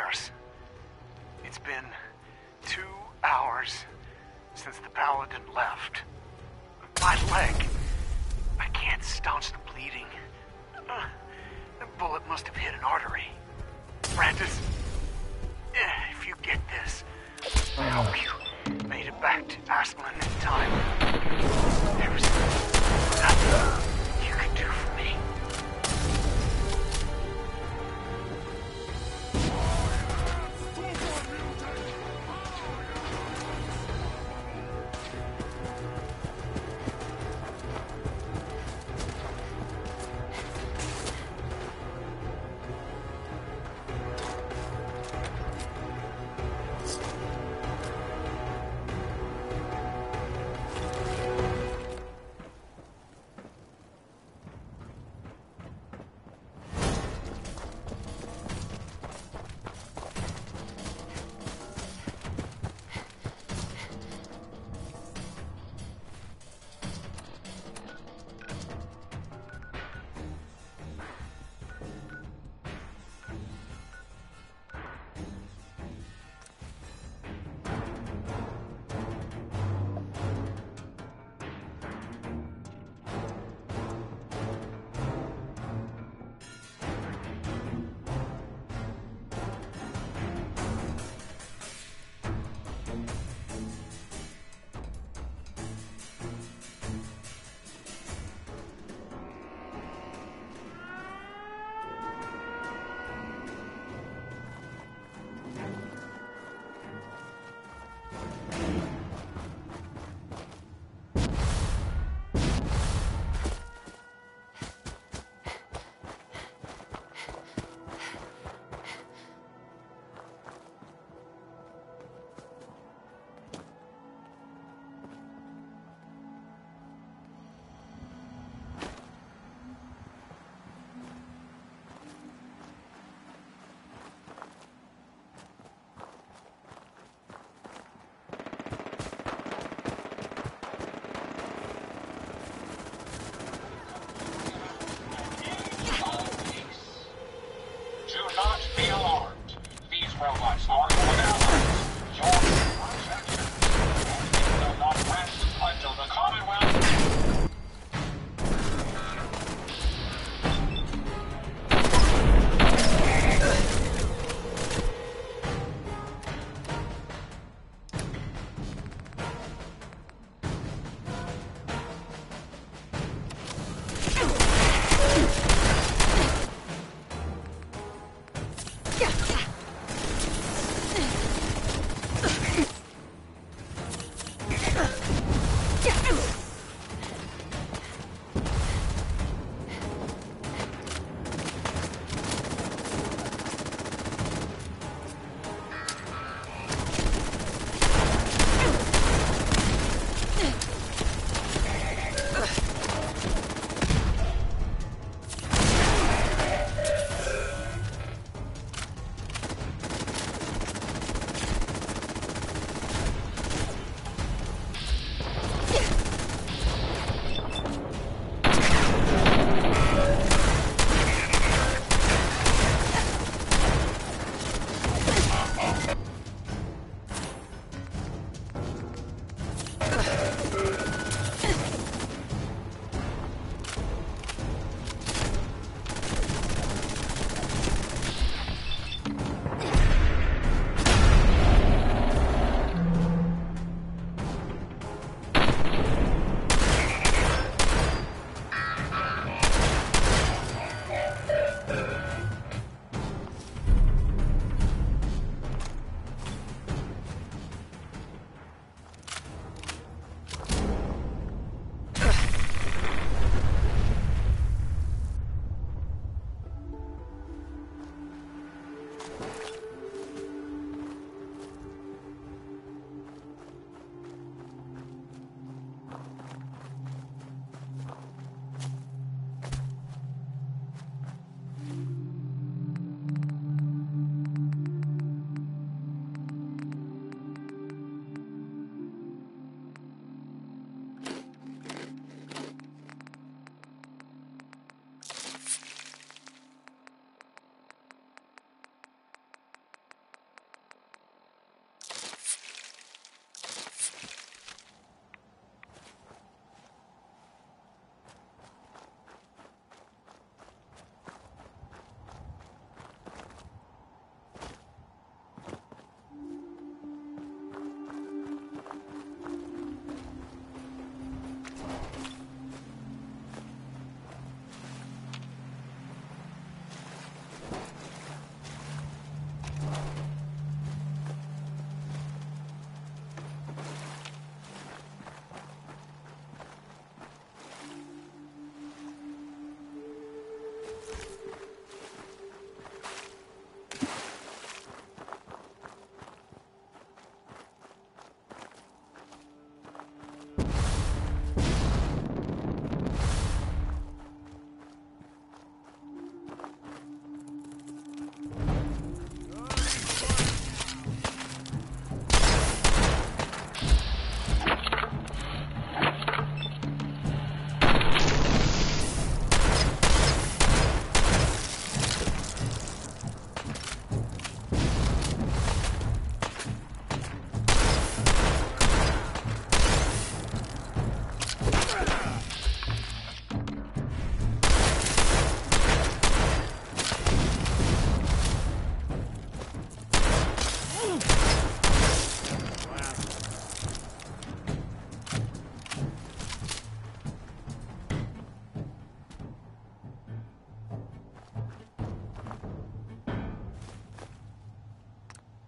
Paris. It's been 2 hours since the paladin left. My leg. I can't staunch the bleeding. The bullet must have hit an artery. Francis, if you get this, I hope you made it back to Aslan in time. There was nothing you could do for me.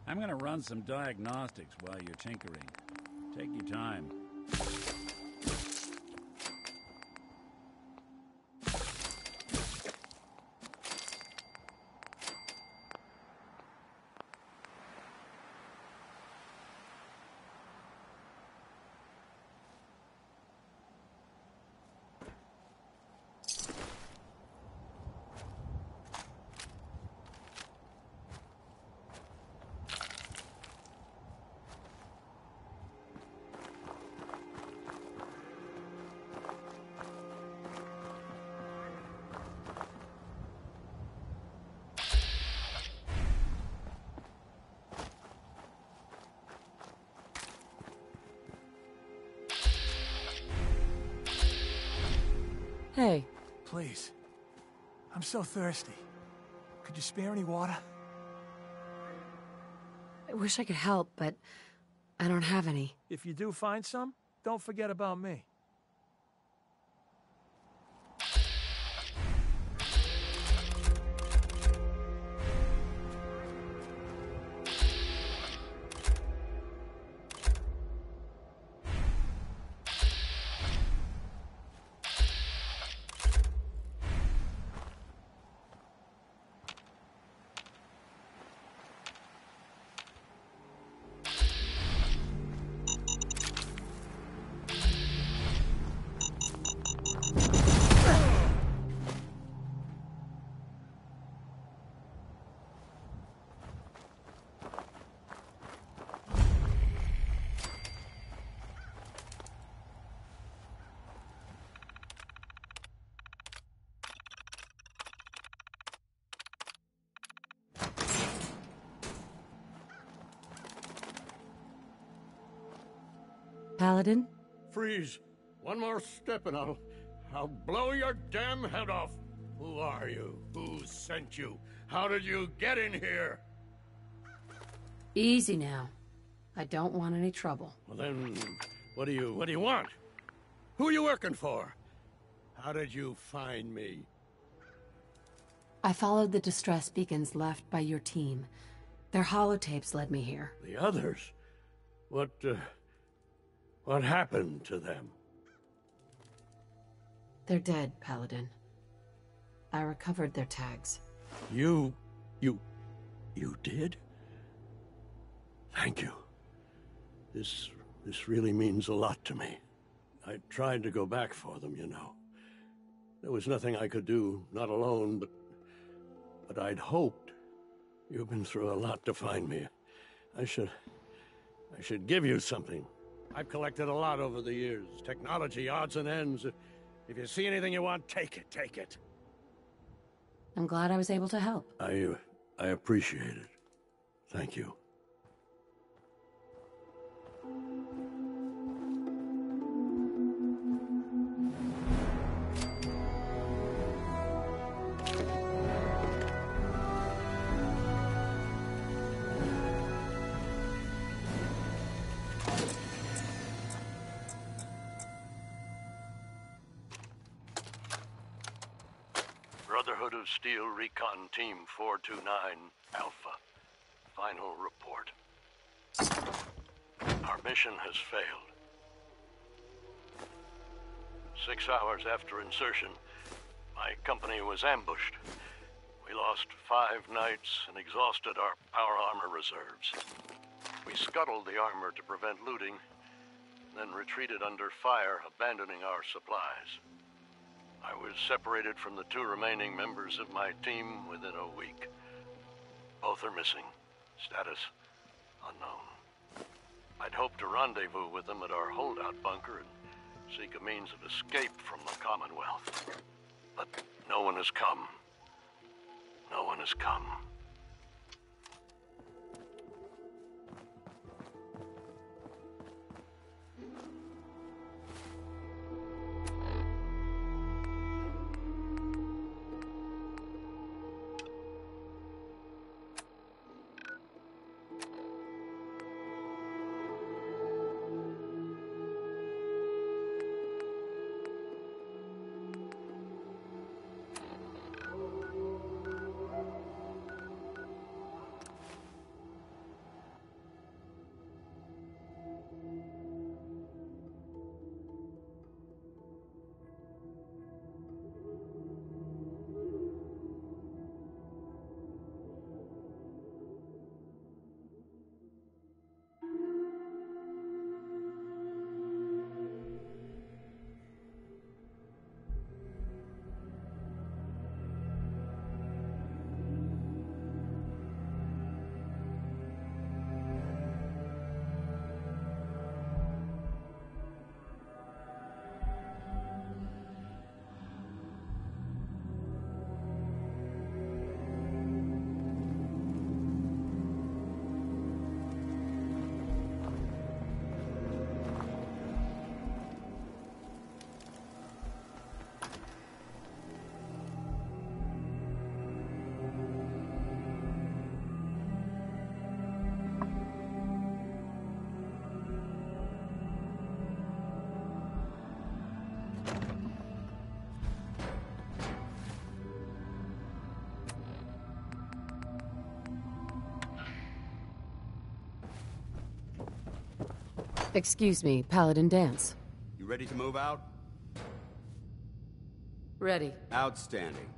I'm gonna run some diagnostics while you're tinkering. Take your time. Hey. Please. I'm so thirsty. Could you spare any water? I wish I could help, but I don't have any. If you do find some, don't forget about me. Paladin? Freeze. One more step and I'll blow your damn head off. Who are you? Who sent you? How did you get in here? Easy now. I don't want any trouble. Well then, what do you want? Who are you working for? How did you find me? I followed the distress beacons left by your team. Their holotapes led me here. The others? What happened to them? They're dead, Paladin. I recovered their tags. You did? Thank you. This really means a lot to me. I tried to go back for them, you know. There was nothing I could do, not alone, but I'd hoped. You've been through a lot to find me. I should give you something. I've collected a lot over the years. Technology, odds and ends. If you see anything you want, take it. I'm glad I was able to help. I appreciate it. Thank you. Brotherhood of Steel Recon Team 429 Alpha. Final report. Our mission has failed. 6 hours after insertion, my company was ambushed. We lost 5 knights and exhausted our power armor reserves. We scuttled the armor to prevent looting, then retreated under fire, abandoning our supplies. I was separated from the 2 remaining members of my team within a week. Both are missing. Status unknown. I'd hoped to rendezvous with them at our holdout bunker and seek a means of escape from the Commonwealth. But no one has come. No one has come. Excuse me, Paladin Dance. You ready to move out? Ready. Outstanding.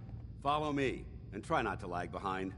Follow me, and try not to lag behind.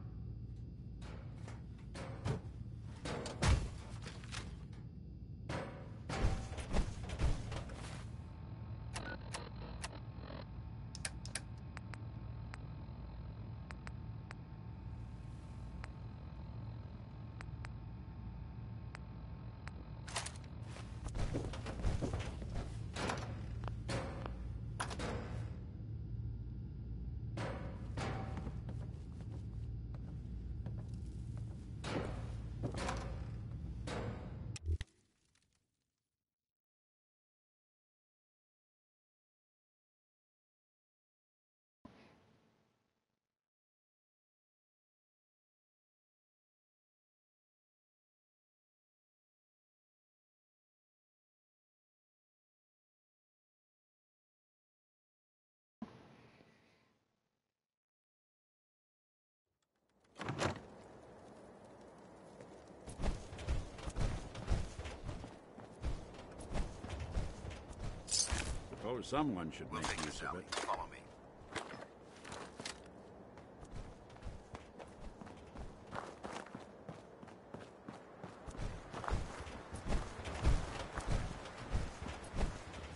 Oh, someone should We'll make take use this of out. it. Follow me.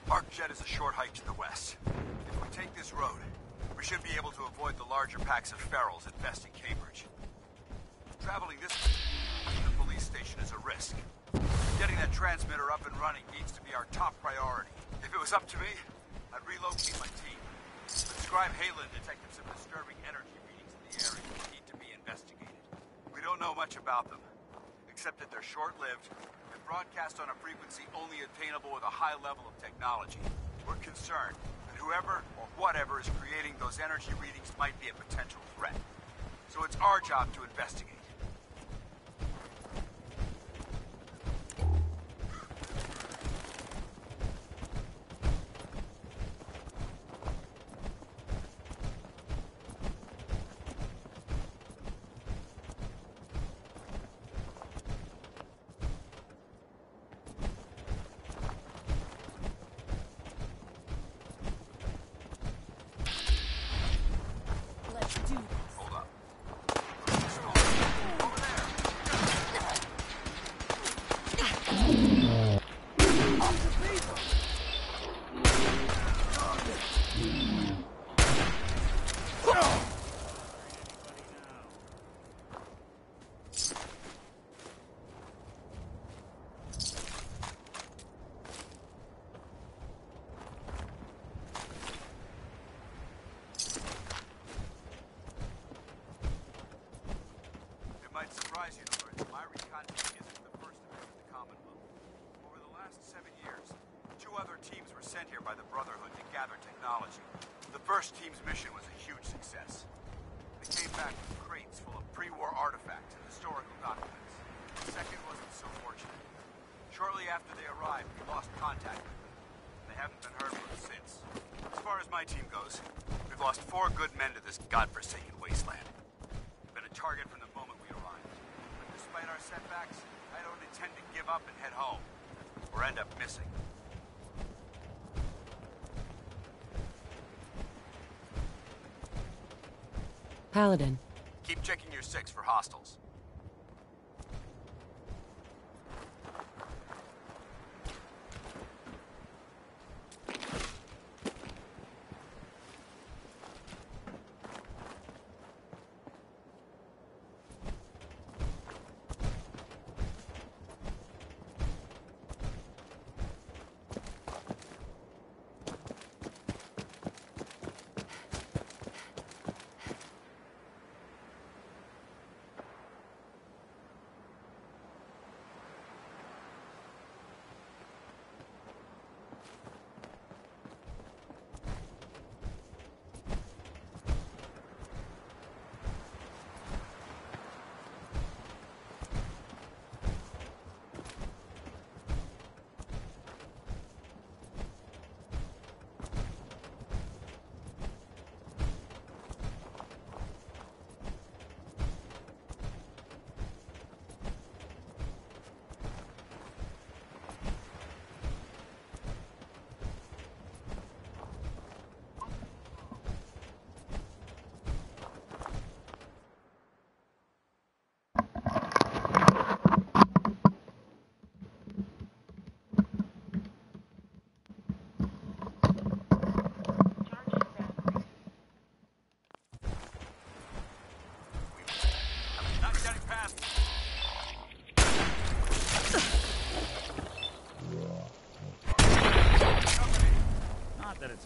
Arcjet is a short hike to the west. If we take this road, we should be able to avoid the larger packs of ferals infesting Cambridge. Traveling this way to the police station is a risk. Getting that transmitter up and running needs to be our top priority. If it was up to me, I'd relocate my team. But Scribe Halen detected some disturbing energy readings in the area that need to be investigated. We don't know much about them, except that they're short-lived and broadcast on a frequency only attainable with a high level of technology. We're concerned that whoever or whatever is creating those energy readings might be a potential threat. So it's our job to investigate. Hold up. Over there! It might surprise you to learn that my recon team isn't the first to visit the Commonwealth. Over the last 7 years, 2 other teams were sent here by the Brotherhood to gather technology. The first team's mission was a huge success. They came back with crates full of pre-war artifacts and historical documents. The second wasn't so fortunate. Shortly after they arrived, we lost contact with them. They haven't been heard from since. As far as my team goes, we've lost 4 good men to this godforsaken wasteland. We've been a target from the moment we arrived. But despite our setbacks, I don't intend to give up and head home, or end up missing. Paladin. Keep checking your 6 for hostiles.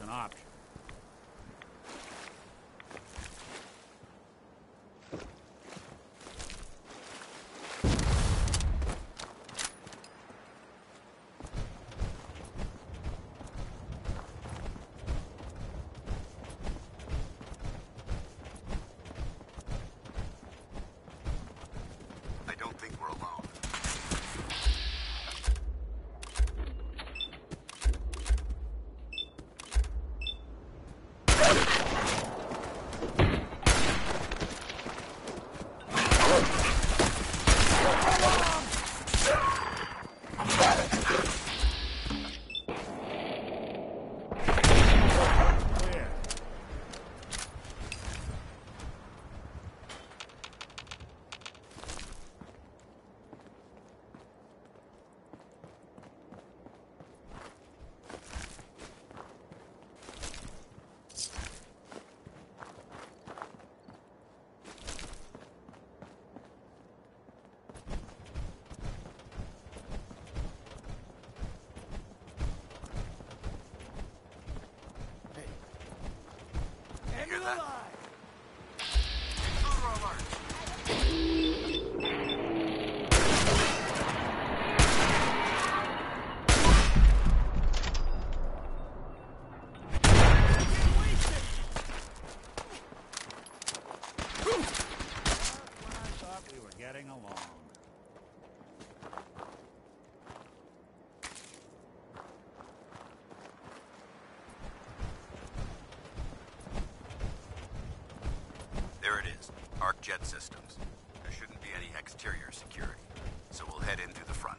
an option. I don't think we're alone. Clear. End of the line! When I thought we were getting along. There it is. Arc jet systems. There shouldn't be any exterior security, so we'll head in through the front.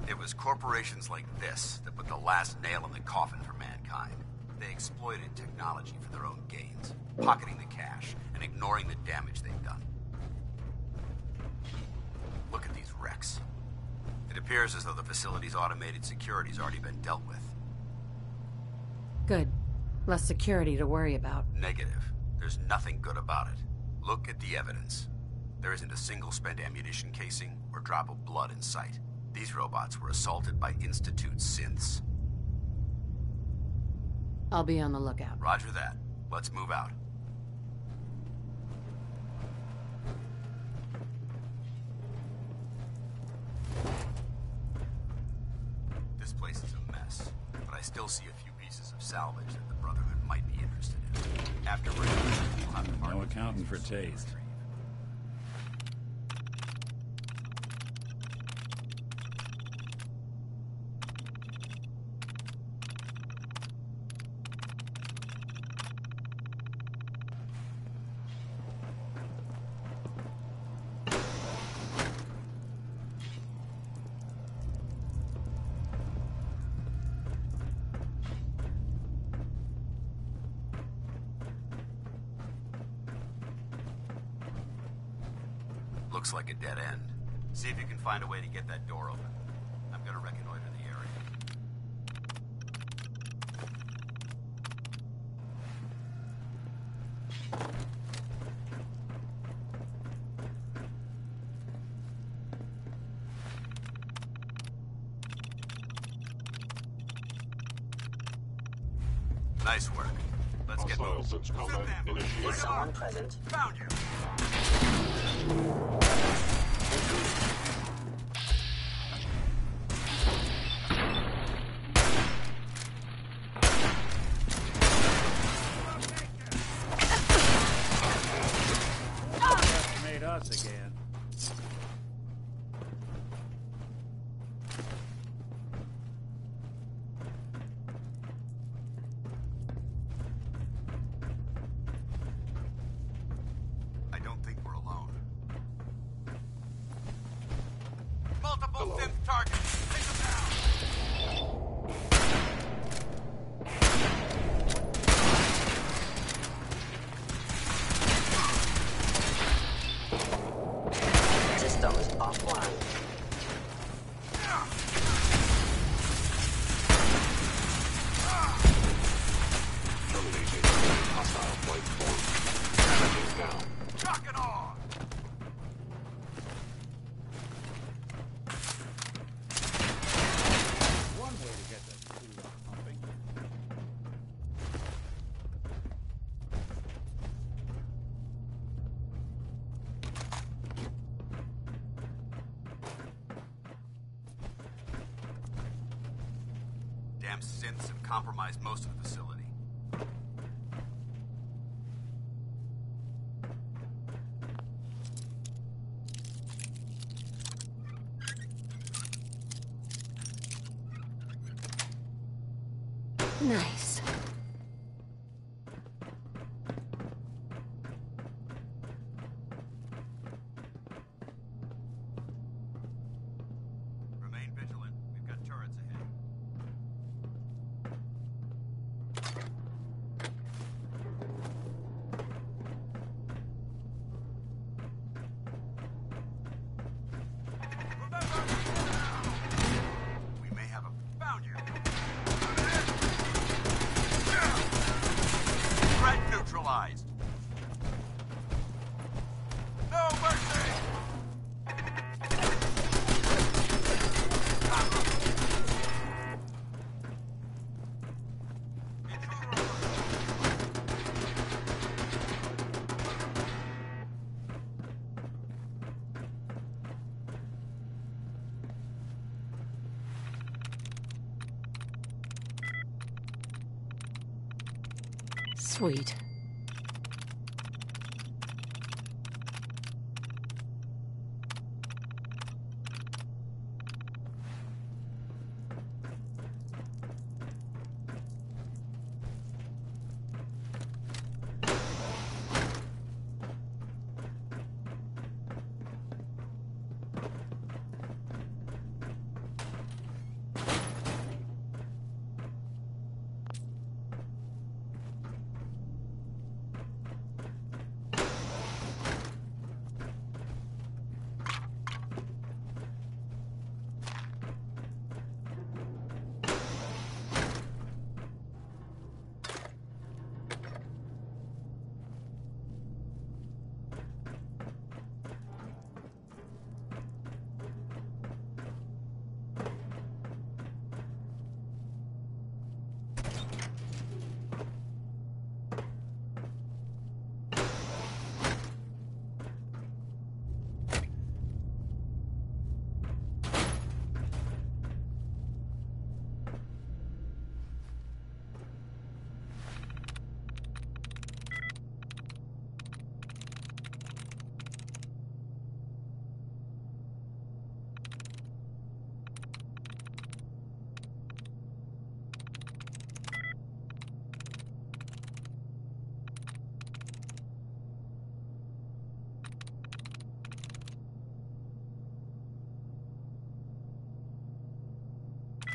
It was corporations like this that put the last nail in the coffin for mankind. They exploited technology for their own gains, pocketing the cash and ignoring the damage they've done. Look at these wrecks. It appears as though the facility's automated security's already been dealt with. Good. Less security to worry about. Negative. There's nothing good about it. Look at the evidence. There isn't a single spent ammunition casing or drop of blood in sight. These robots were assaulted by Institute synths. I'll be on the lookout. Roger that. Let's move out. This place is a mess, but I still see a few pieces of salvage that the Brotherhood might be interested in. After we're done, we'll have the No market accounting for taste. Looks like a dead end. See if you can find a way to get that door open. I'm gonna reconnoiter the area. Nice work. Let's get moving. Since combat initiated. Someone present. Found you. Made us Damn synths have compromised most of the facility. Nice. Remain vigilant. We've got turrets ahead. We may have a found you. Threat neutralized. No mercy! Sweet.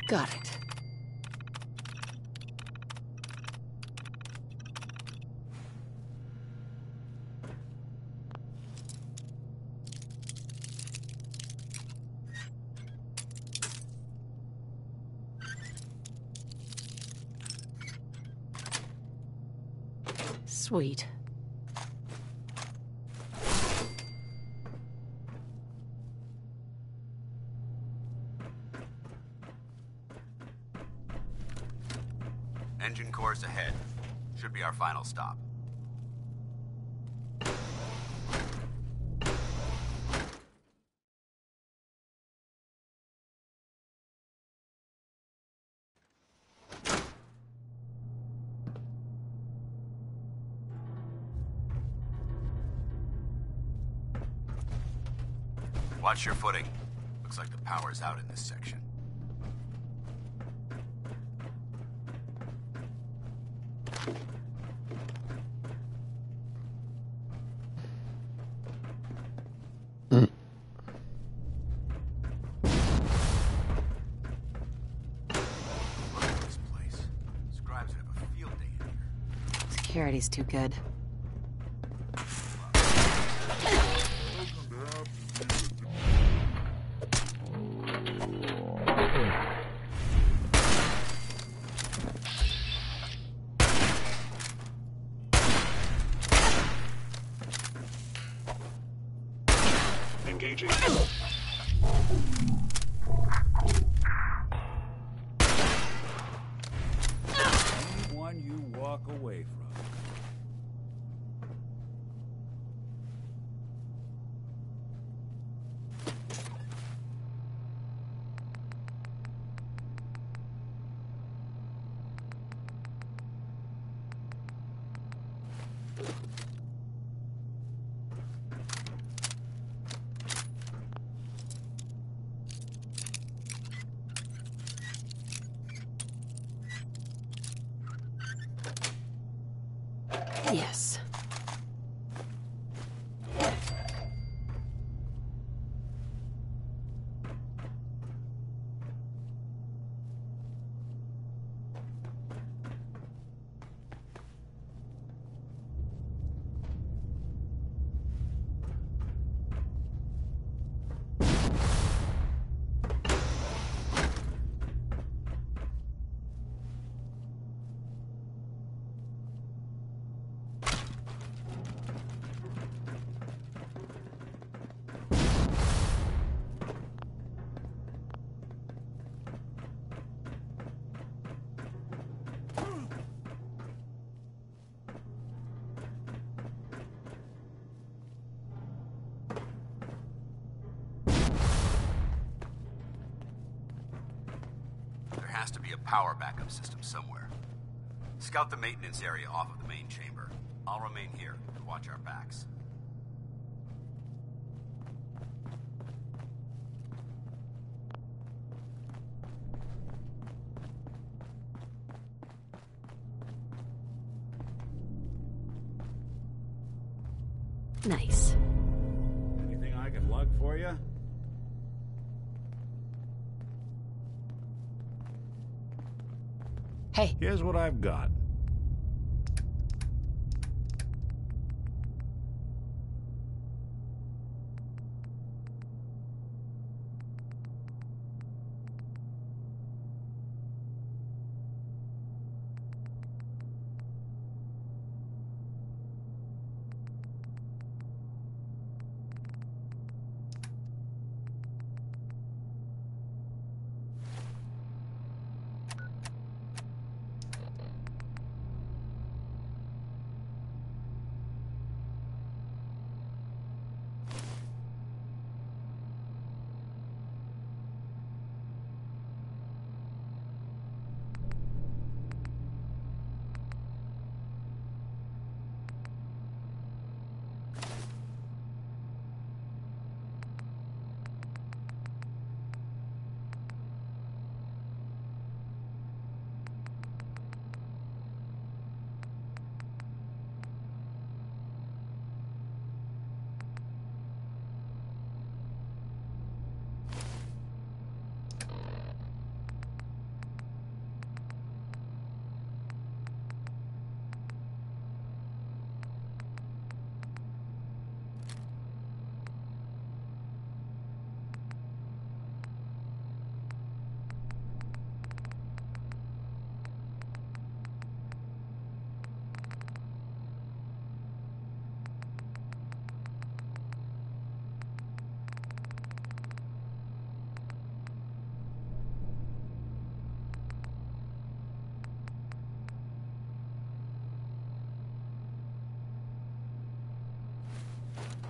Got it. Sweet. Engine course ahead. Should be our final stop. Watch your footing. Looks like the power's out in this section. Look at this place. Scribes would have a field day in here. Security's too good. Engaging. Anyone you walk away from. Yes. There has to be a power backup system somewhere. Scout the maintenance area off of the main chamber. I'll remain here to watch our backs. Nice. Anything I can lug for you? Hey, Here's what I've got.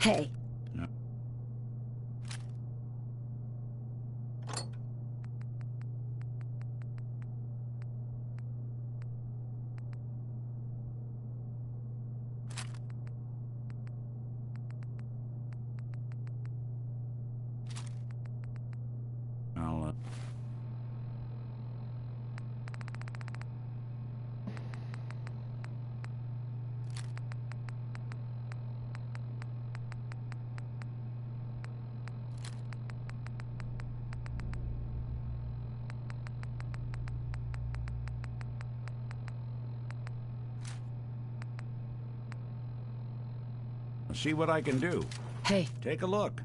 hey. I'll, see what I can do. Hey, Take a look.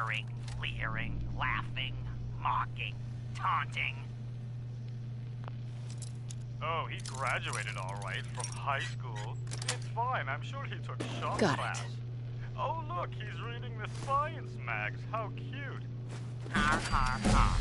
sneering, leering, laughing, mocking, taunting. Oh, he graduated all right from high school. It's fine, I'm sure he took shop Got class. it. Oh, look, he's reading the science mags. How cute. Har har har.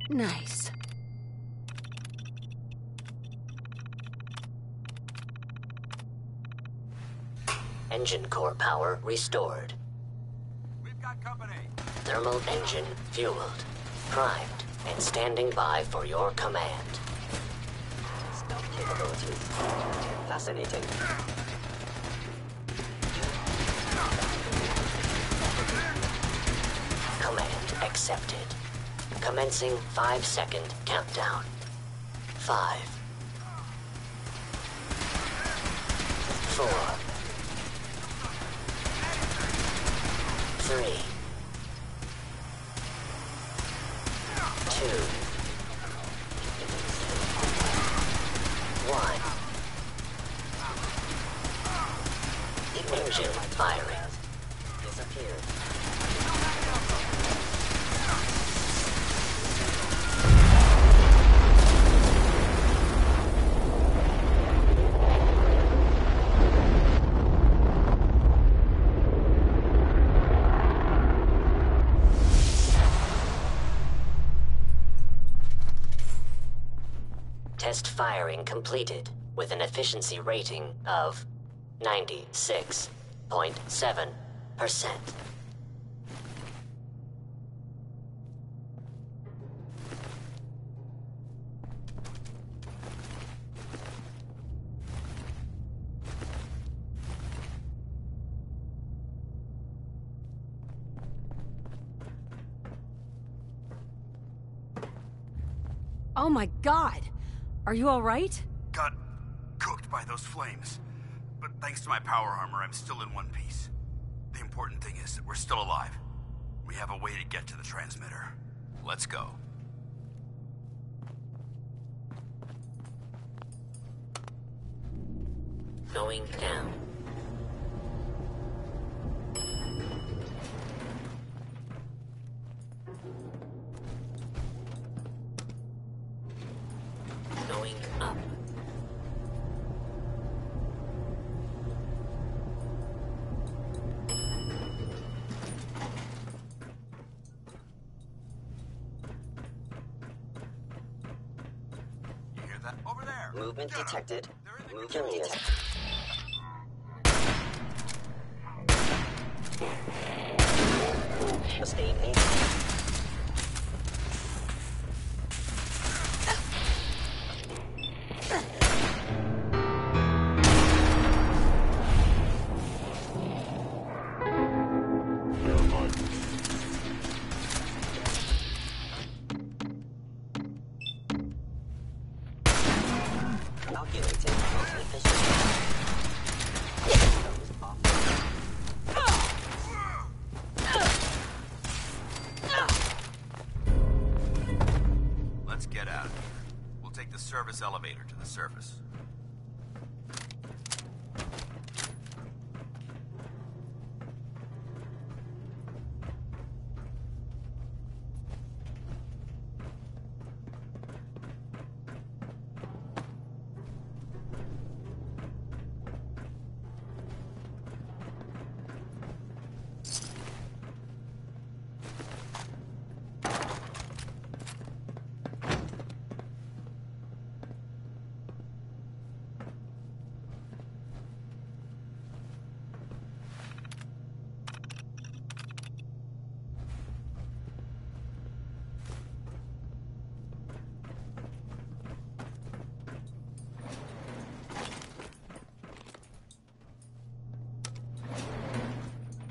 Nice. Engine core power restored. We've got company. Thermal engine fueled, primed, and standing by for your command. Stealth capabilities. Fascinating. Command accepted. Commencing 5-second countdown. 5, 4, 3, 2, 1. Engine firing. Disappeared. Test firing completed with an efficiency rating of 96.7%. Oh my god! Are you alright? Got cooked by those flames. But thanks to my power armor, I'm still in one piece. The important thing is that we're still alive. We have a way to get to the transmitter. Let's go. Going down. Going up. You hear that? Over there! Movement Get 'em. detected. They're in the Movement control detected. Sustain need. Let's get out of here. We'll take the service elevator to the surface.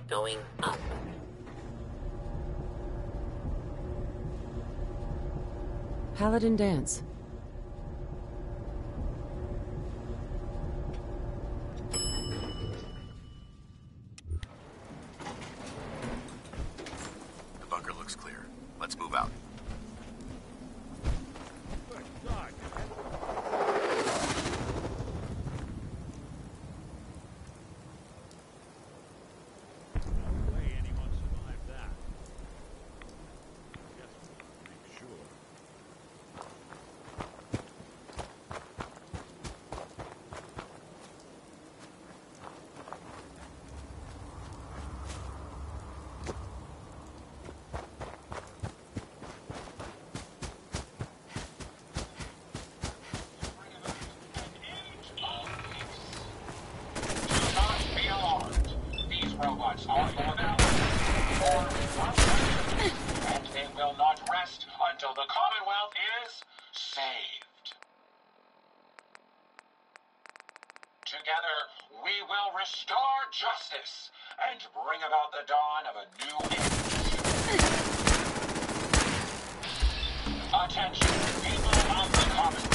Going up. Paladin dance. The bunker looks clear. Let's move out. Robots are your now, and they will not rest until the Commonwealth is saved. Together, we will restore justice and bring about the dawn of a new age. Attention, people of the Commonwealth.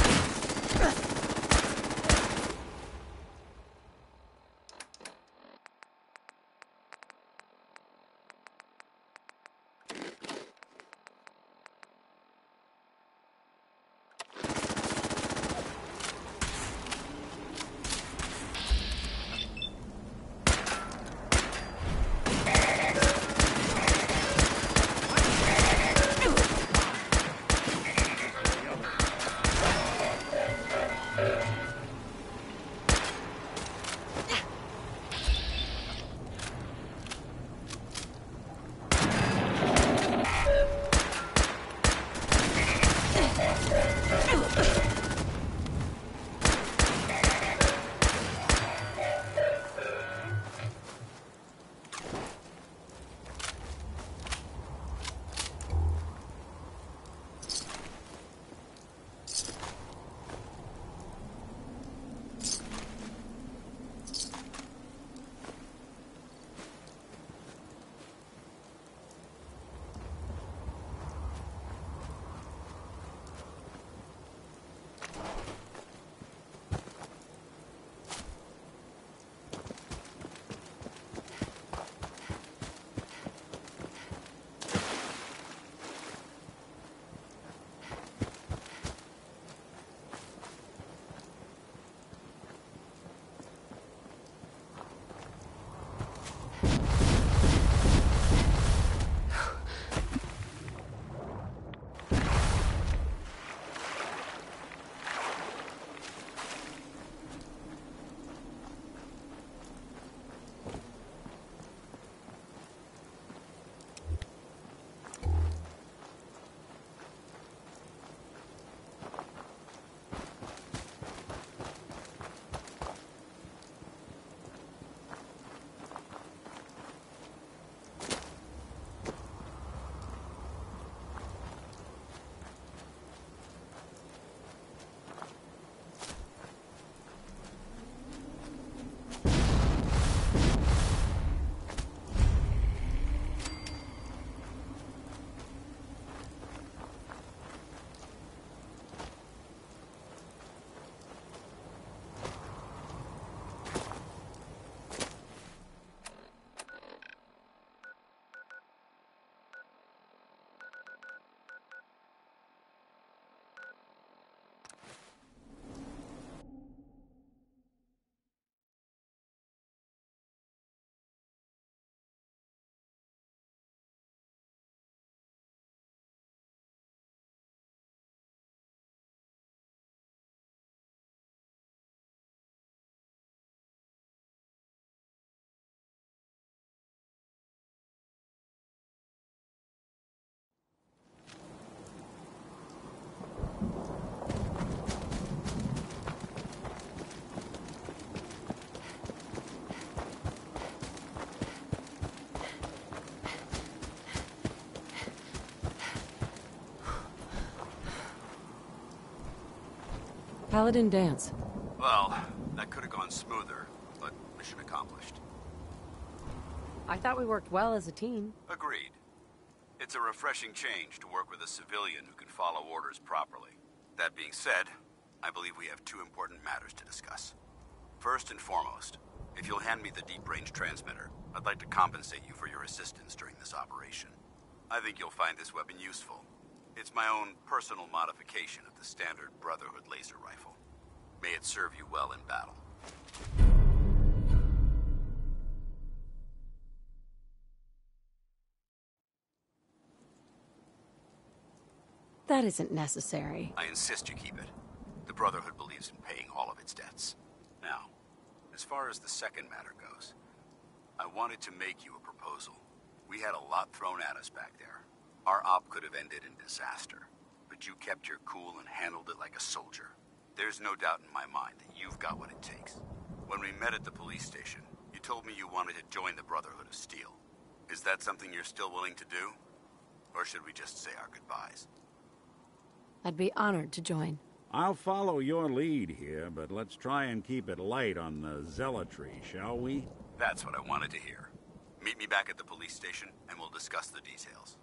Paladin dance. Well, that could have gone smoother, but mission accomplished. I thought we worked well as a team. Agreed. It's a refreshing change to work with a civilian who can follow orders properly. That being said, I believe we have two important matters to discuss. First and foremost, if you'll hand me the deep-range transmitter, I'd like to compensate you for your assistance during this operation. I think you'll find this weapon useful. It's my own personal modification of the standard Brotherhood laser rifle. May it serve you well in battle. That isn't necessary. I insist you keep it. The Brotherhood believes in paying all of its debts. Now, as far as the second matter goes, I wanted to make you a proposal. We had a lot thrown at us back there. Our op could have ended in disaster, but you kept your cool and handled it like a soldier. There's no doubt in my mind that you've got what it takes. When we met at the police station, you told me you wanted to join the Brotherhood of Steel. Is that something you're still willing to do? Or should we just say our goodbyes? I'd be honored to join. I'll follow your lead here, but let's try and keep it light on the zealotry, shall we? That's what I wanted to hear. Meet me back at the police station, and we'll discuss the details.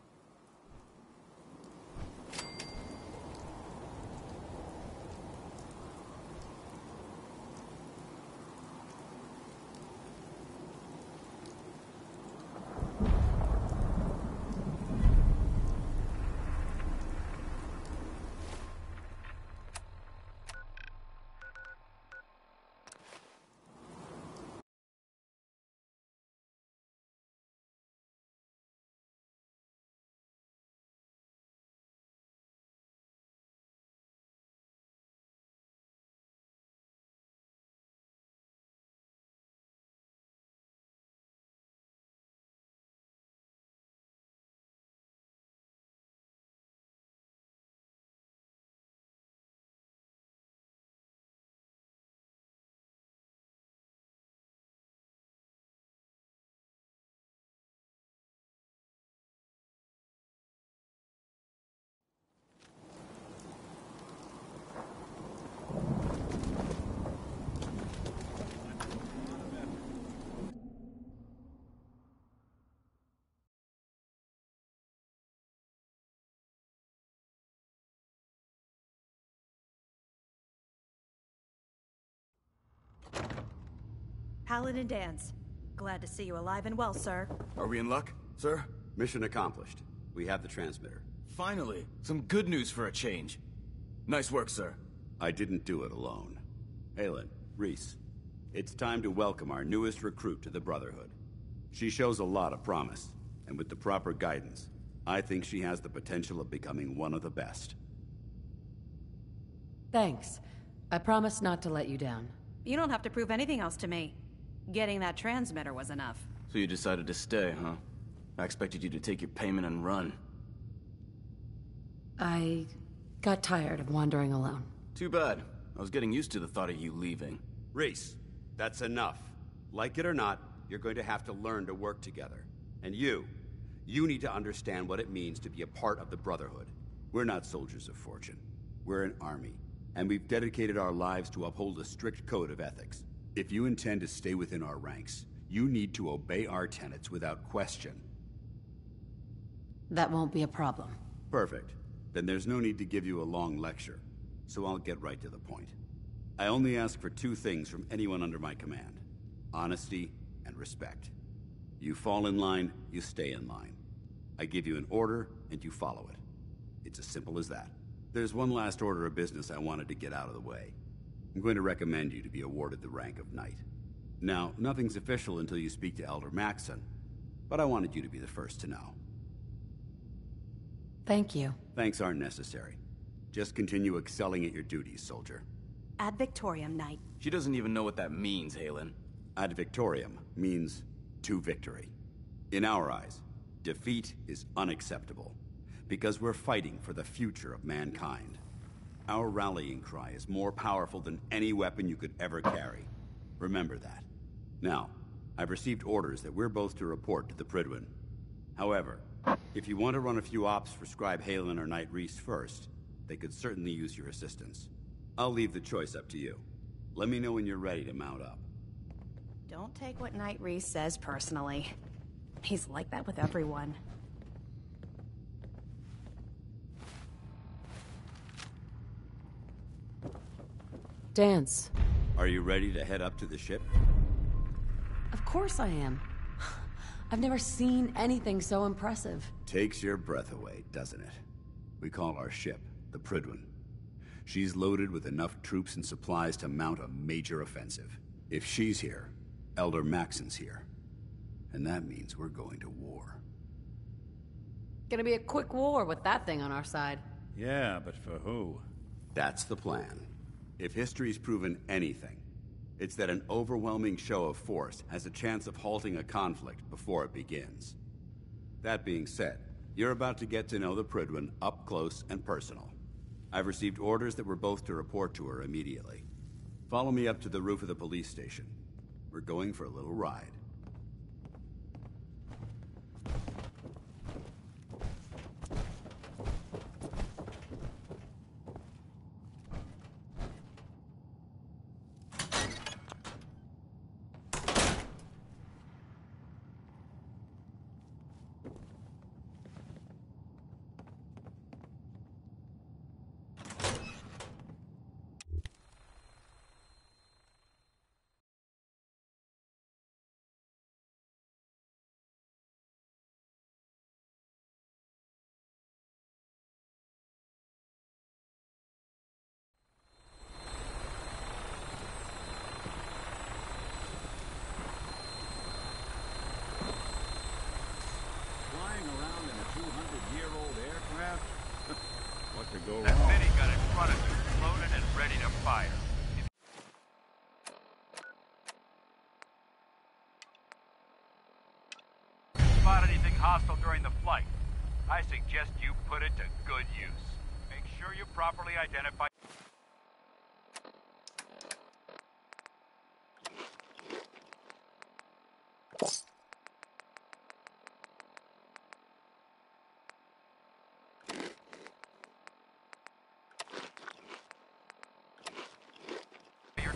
Paladin Dance. Glad to see you alive and well, sir. Are we in luck, sir? Mission accomplished. We have the transmitter. Finally, some good news for a change. Nice work, sir. I didn't do it alone. Halen, Reese, it's time to welcome our newest recruit to the Brotherhood. She shows a lot of promise, and with the proper guidance, I think she has the potential of becoming one of the best. Thanks. I promise not to let you down. You don't have to prove anything else to me. Getting that transmitter was enough. So you decided to stay, huh? I expected you to take your payment and run. I got tired of wandering alone. Too bad. I was getting used to the thought of you leaving. Reese, that's enough. Like it or not, you're going to have to learn to work together. And you need to understand what it means to be a part of the Brotherhood. We're not soldiers of fortune. We're an army, and we've dedicated our lives to uphold a strict code of ethics. If you intend to stay within our ranks, you need to obey our tenets without question. That won't be a problem. Perfect. Then there's no need to give you a long lecture, so I'll get right to the point. I only ask for two things from anyone under my command: honesty and respect. You fall in line, you stay in line. I give you an order, and you follow it. It's as simple as that. There's one last order of business I wanted to get out of the way. I'm going to recommend you to be awarded the rank of Knight. Now, nothing's official until you speak to Elder Maxson, but I wanted you to be the first to know. Thank you. Thanks aren't necessary. Just continue excelling at your duties, soldier. Ad Victoriam, Knight. She doesn't even know what that means, Halen. Ad Victoriam means to victory. In our eyes, defeat is unacceptable, because we're fighting for the future of mankind. Our rallying cry is more powerful than any weapon you could ever carry. Remember that. Now, I've received orders that we're both to report to the Prydwen. However, if you want to run a few ops for Scribe Halen or Knight Reese first, they could certainly use your assistance. I'll leave the choice up to you. Let me know when you're ready to mount up. Don't take what Knight Reese says personally. He's like that with everyone. Dance. Are you ready to head up to the ship? Of course I am. I've never seen anything so impressive. Takes your breath away, doesn't it? We call our ship the Prydwen. She's loaded with enough troops and supplies to mount a major offensive. If she's here, Elder Maxon's here. And that means we're going to war. Gonna be a quick war with that thing on our side. Yeah, but for who? That's the plan. If history's proven anything, it's that an overwhelming show of force has a chance of halting a conflict before it begins. That being said, you're about to get to know the Prydwen up close and personal. I've received orders that we're both to report to her immediately. Follow me up to the roof of the police station. We're going for a little ride. That minigun in front of you is loaded and ready to fire. If you spot anything hostile during the flight, I suggest you put it to good use. Make sure you properly identify.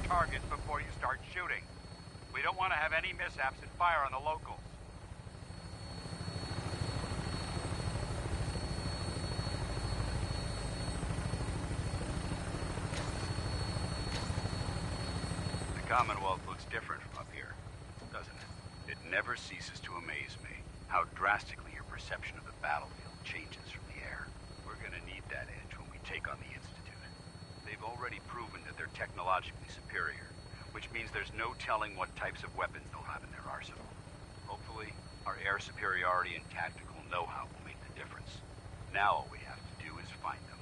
Targets before you start shooting. We don't want to have any mishaps and fire on the locals. The Commonwealth looks different from up here, doesn't it? It never ceases to amaze me how drastically your perception of the battlefield changes from the air. We're gonna need that edge when we take on the Institute. They've already proven that they're technologically superior, which means there's no telling what types of weapons they'll have in their arsenal. Hopefully, our air superiority and tactical know-how will make the difference. Now all we have to do is find them.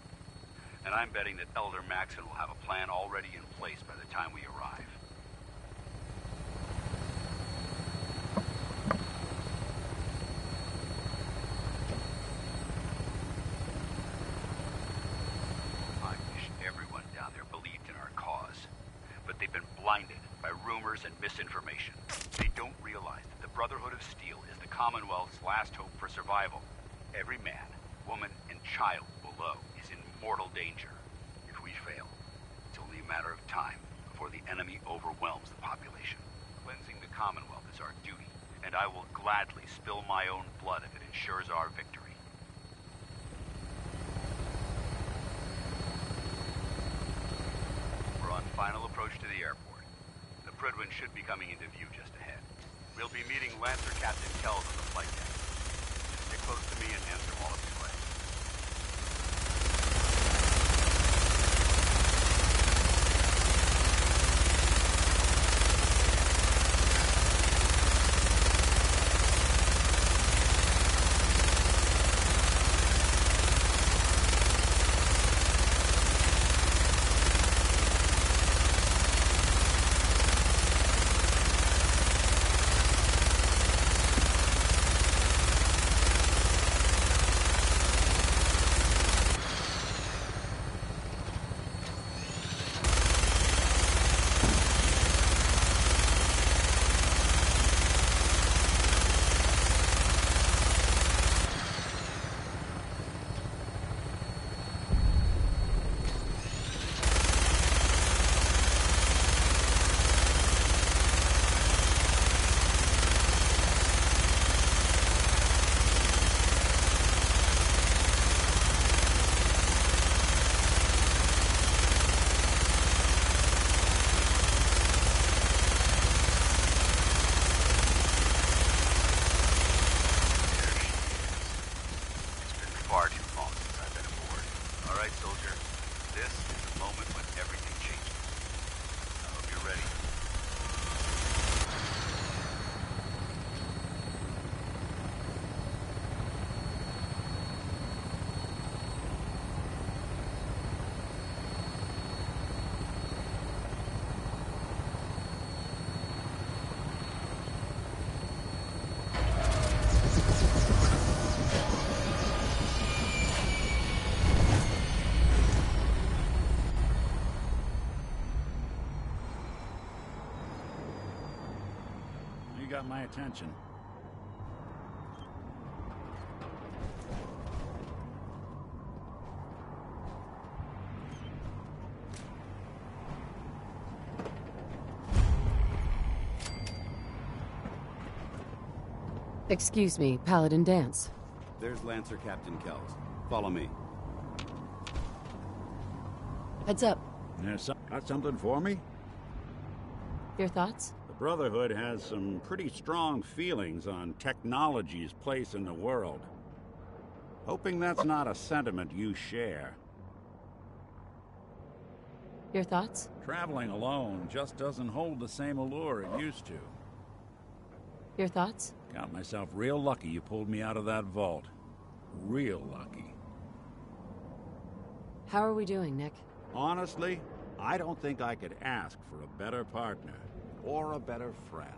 And I'm betting that Elder Maxon will have a plan already in place by the time we arrive. Blinded by rumors and misinformation. They don't realize that the Brotherhood of Steel is the Commonwealth's last hope for survival. Every man, woman, and child below is in mortal danger. If we fail, it's only a matter of time before the enemy overwhelms the population. Cleansing the Commonwealth is our duty, and I will gladly spill my own blood if it ensures our victory. We're on final approach to the airport. The Prydwen should be coming into view just ahead. We'll be meeting Lancer Captain Kells on the flight deck. Stick close to me and answer all of his questions. you got my attention. Excuse me, Paladin Dance. There's Lancer Captain Kells. Follow me. Heads up. Got something for me? Your thoughts? The Brotherhood has some pretty strong feelings on technology's place in the world. Hoping that's not a sentiment you share. Your thoughts? Traveling alone just doesn't hold the same allure it used to. Your thoughts? Count myself real lucky you pulled me out of that vault. Real lucky. How are we doing, Nick? Honestly, I don't think I could ask for a better partner. Or a better friend.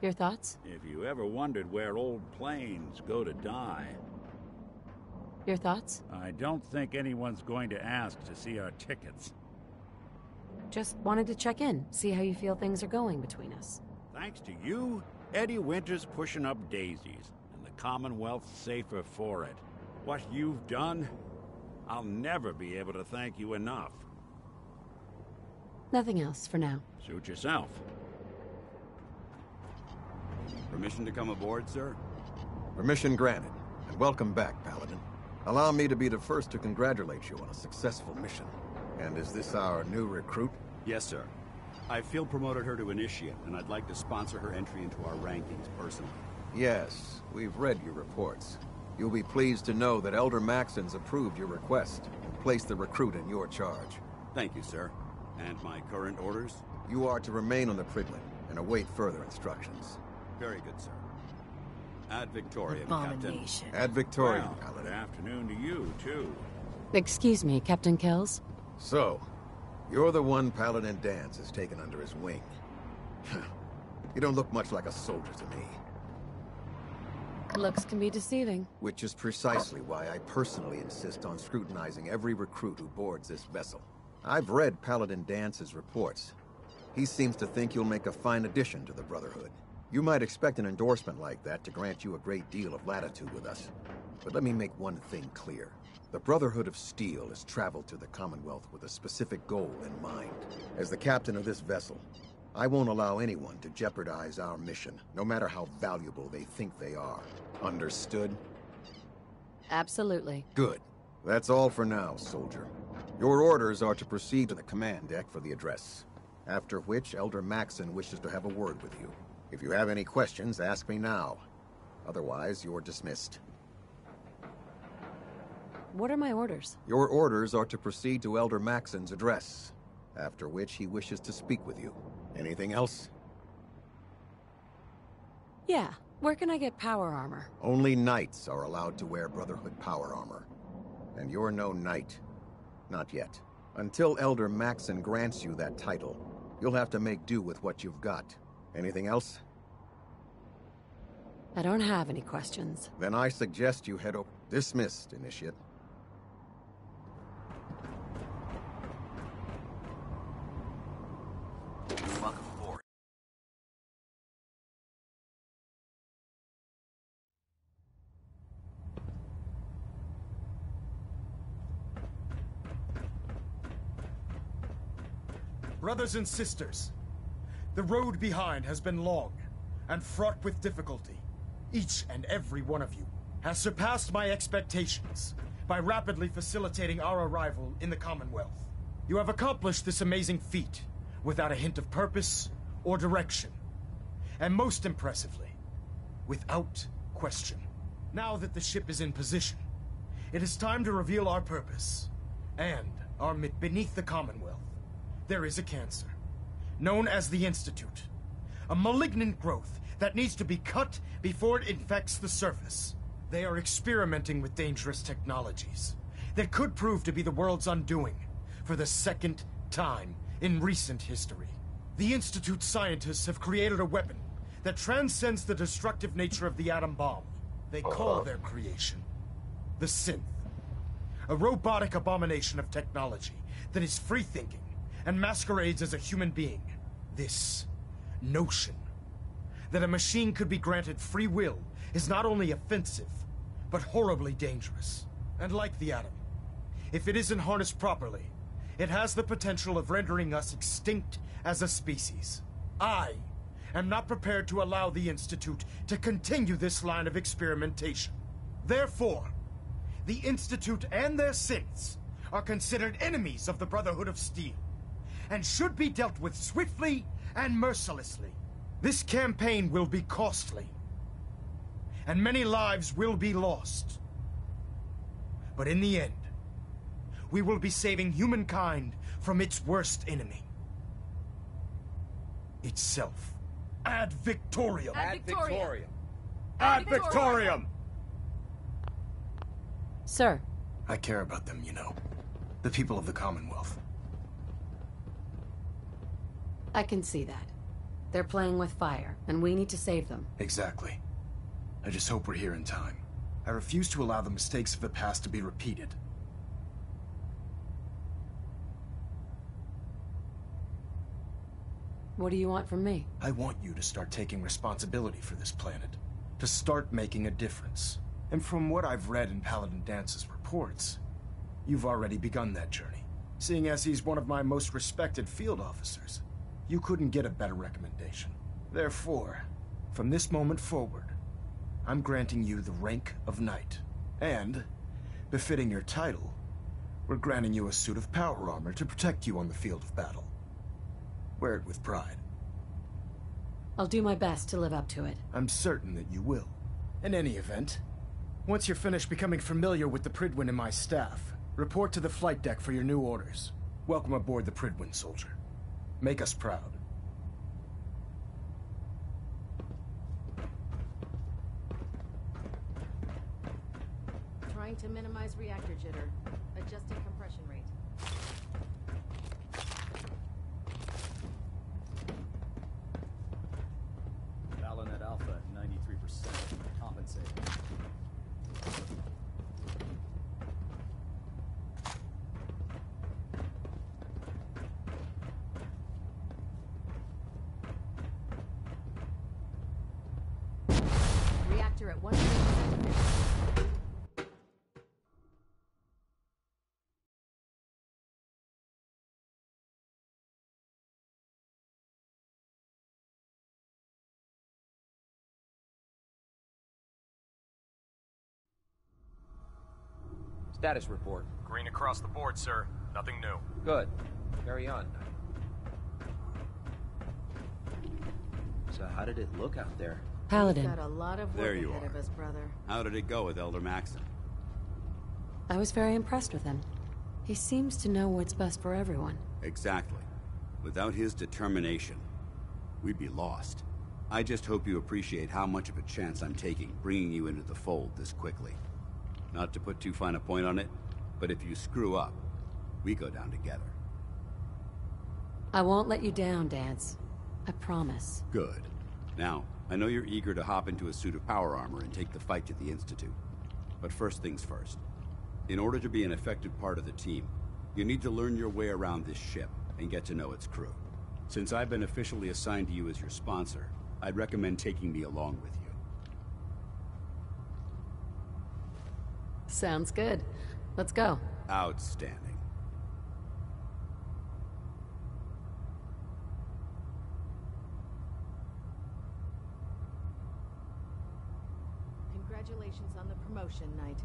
Your thoughts? If you ever wondered where old planes go to die... Your thoughts? I don't think anyone's going to ask to see our tickets. Just wanted to check in, see how you feel things are going between us. Thanks to you, Eddie Winter's pushing up daisies, and the Commonwealth's safer for it. What you've done, I'll never be able to thank you enough. Nothing else for now. Suit yourself. Permission to come aboard, sir? Permission granted, and welcome back, Paladin. Allow me to be the first to congratulate you on a successful mission. And is this our new recruit? Yes, sir. I field promoted her to Initiate, and I'd like to sponsor her entry into our rankings personally. Yes, we've read your reports. You'll be pleased to know that Elder Maxon's approved your request and placed the recruit in your charge. Thank you, sir. And my current orders? You are to remain on the Pridlin and await further instructions. Very good, sir. Ad Victoriam, Captain. Ad Victoriam, Well, Paladin. good afternoon to you, too. Excuse me, Captain Kells? So, you're the one Paladin Dance has taken under his wing. You don't look much like a soldier to me. Looks can be deceiving. Which is precisely why I personally insist on scrutinizing every recruit who boards this vessel. I've read Paladin Dance's reports. He seems to think you'll make a fine addition to the Brotherhood. You might expect an endorsement like that to grant you a great deal of latitude with us. But let me make one thing clear. The Brotherhood of Steel has traveled to the Commonwealth with a specific goal in mind. As the captain of this vessel, I won't allow anyone to jeopardize our mission, no matter how valuable they think they are. Understood? Absolutely. Good. That's all for now, soldier. Your orders are to proceed to the command deck for the address. After which, Elder Maxon wishes to have a word with you. If you have any questions, ask me now. Otherwise, you're dismissed. What are my orders? Your orders are to proceed to Elder Maxon's address, after which he wishes to speak with you. Anything else? Yeah. Where can I get power armor? Only knights are allowed to wear Brotherhood power armor. And you're no knight. Not yet. Until Elder Maxon grants you that title, you'll have to make do with what you've got. Anything else? I don't have any questions. Then I suggest you head over. Dismissed, Initiate. Welcome aboard. Brothers and sisters, the road behind has been long and fraught with difficulty. Each and every one of you has surpassed my expectations by rapidly facilitating our arrival in the Commonwealth. You have accomplished this amazing feat without a hint of purpose or direction. And most impressively, without question. Now that the ship is in position, it is time to reveal our purpose and our beneath the Commonwealth. There is a cancer, known as the Institute. A malignant growth that needs to be cut before it infects the surface. They are experimenting with dangerous technologies that could prove to be the world's undoing for the second time in recent history. The Institute scientists have created a weapon that transcends the destructive nature of the atom bomb. They call their creation the Synth. A robotic abomination of technology that is free-thinking and masquerades as a human being. This notion that a machine could be granted free will is not only offensive, but horribly dangerous. And like the atom, if it isn't harnessed properly, it has the potential of rendering us extinct as a species. I am not prepared to allow the Institute to continue this line of experimentation. Therefore, the Institute and their synths are considered enemies of the Brotherhood of Steel, and should be dealt with swiftly and mercilessly. This campaign will be costly, and many lives will be lost. But in the end, we will be saving humankind from its worst enemy. Itself. Ad Victoriam! Ad Victoriam! Ad Victoriam! Sir. I care about them, you know. The people of the Commonwealth. I can see that. They're playing with fire, and we need to save them. Exactly. I just hope we're here in time. I refuse to allow the mistakes of the past to be repeated. What do you want from me? I want you to start taking responsibility for this planet. To start making a difference. And from what I've read in Paladin Dance's reports, you've already begun that journey. Seeing as he's one of my most respected field officers, you couldn't get a better recommendation. Therefore, from this moment forward, I'm granting you the rank of Knight. And, befitting your title, we're granting you a suit of power armor to protect you on the field of battle. Wear it with pride. I'll do my best to live up to it. I'm certain that you will. In any event, once you're finished becoming familiar with the Pridwin and my staff, report to the flight deck for your new orders. Welcome aboard the Pridwin, soldier. Make us proud. Trying to minimize reactor jitter. Adjusting compression rate. Valonet Alpha at 93%. Compensate. Reactor at 1%. Status report. Green across the board, sir. Nothing new. Good. Carry on. So how did it look out there? Paladin. We've got a lot of work ahead of us, brother. How did it go with Elder Maxon? I was very impressed with him. He seems to know what's best for everyone. Exactly. Without his determination, we'd be lost. I just hope you appreciate how much of a chance I'm taking bringing you into the fold this quickly. Not to put too fine a point on it, but if you screw up, we go down together. I won't let you down, Dance. I promise. Good. Now, I know you're eager to hop into a suit of power armor and take the fight to the Institute. But first things first. In order to be an effective part of the team, you need to learn your way around this ship and get to know its crew. Since I've been officially assigned to you as your sponsor, I'd recommend taking me along with you. Sounds good. Let's go. Outstanding. Congratulations on the promotion, Knight.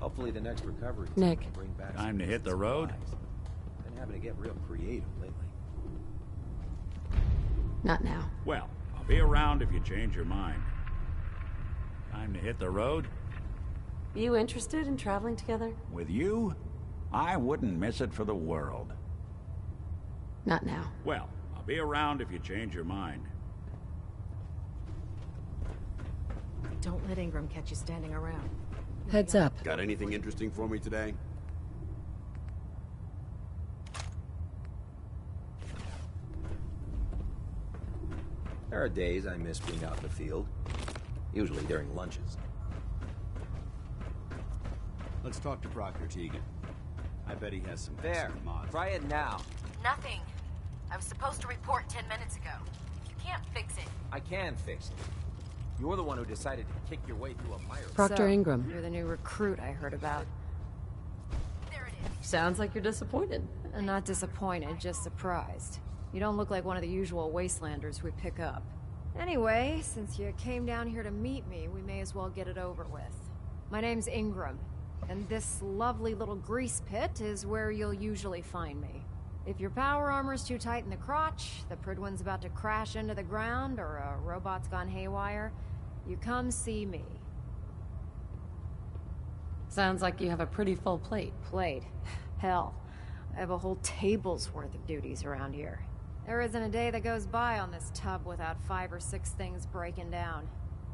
Hopefully the next recovery team Nick. can bring back Time to hit the road? Been having to get real creative lately. Not now. Well, I'll be around if you change your mind. Time to hit the road? You interested in traveling together? With you? I wouldn't miss it for the world. Not now. Well, I'll be around if you change your mind. Don't let Ingram catch you standing around. Heads up. Got anything interesting for me today? There are days I miss being out in the field. Usually during lunches. Let's talk to Proctor Teagan. I've bet he has some There. excellent mods. Try it now. Nothing. I was supposed to report 10 minutes ago. If you can't fix it... I can fix it. You're the one who decided to kick your way through a mire. Proctor Ingram. You're the new recruit I heard about. There it is. Sounds like you're disappointed. Not disappointed, just surprised. You don't look like one of the usual wastelanders we pick up. Anyway, since you came down here to meet me, we may as well get it over with. My name's Ingram, and this lovely little grease pit is where you'll usually find me. If your power armor's too tight in the crotch, the Pridwin's about to crash into the ground, or a robot's gone haywire, you come see me. Sounds like you have a pretty full plate. Plate? Hell, I have a whole table's worth of duties around here. There isn't a day that goes by on this tub without 5 or 6 things breaking down.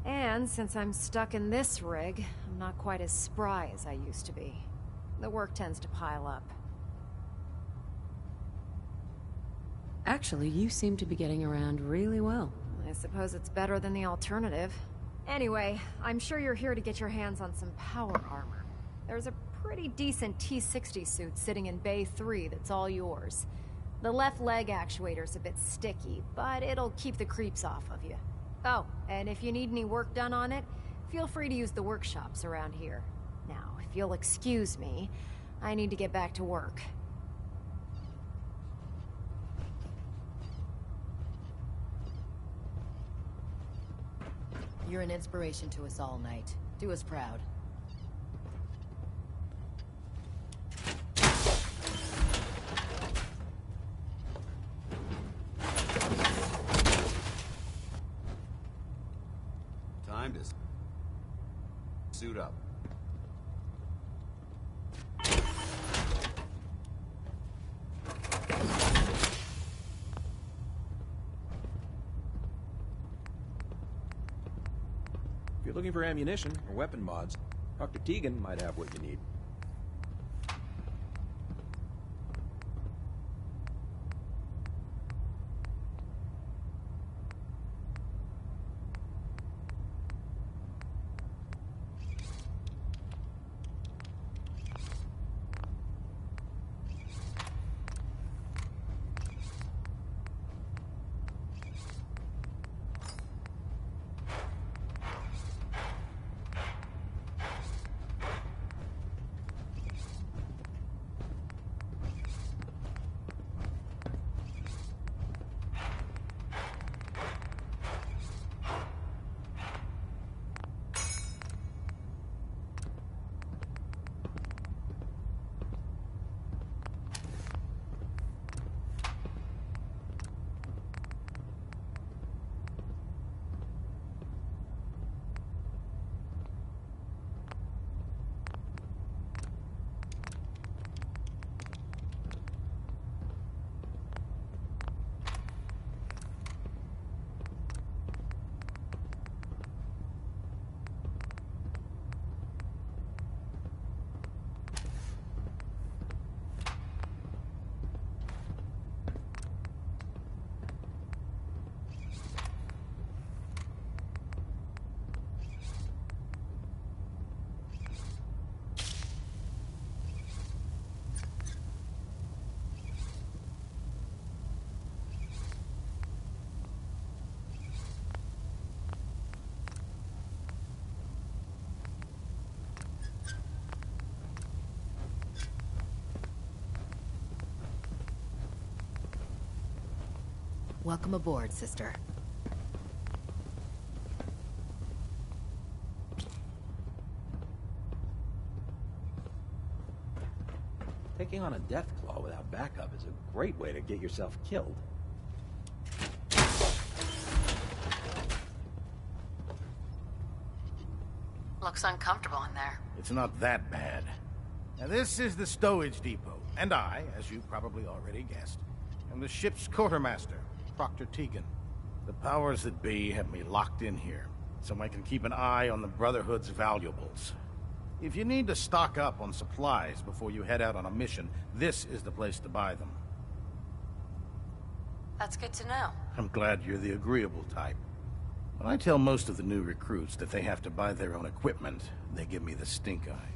And since I'm stuck in this rig, I'm not quite as spry as I used to be. The work tends to pile up. Actually, you seem to be getting around really well. I suppose it's better than the alternative. Anyway, I'm sure you're here to get your hands on some power armor. There's a pretty decent T-60 suit sitting in Bay 3 that's all yours. The left leg actuator's a bit sticky, but it'll keep the creeps off of you. Oh, and if you need any work done on it, feel free to use the workshops around here. Now, if you'll excuse me, I need to get back to work. You're an inspiration to us all, Knight. Do us proud. Time to suit up. If you're looking for ammunition or weapon mods, Dr. Tegan might have what you need. Welcome aboard, sister. Taking on a Deathclaw without backup is a great way to get yourself killed. Looks uncomfortable in there. It's not that bad. Now this is the stowage depot, and I, as you probably already guessed, am the ship's quartermaster, Proctor Tegan. The powers that be have me locked in here, so I can keep an eye on the Brotherhood's valuables. If you need to stock up on supplies before you head out on a mission, this is the place to buy them. That's good to know. I'm glad you're the agreeable type. When I tell most of the new recruits that they have to buy their own equipment, they give me the stink eye.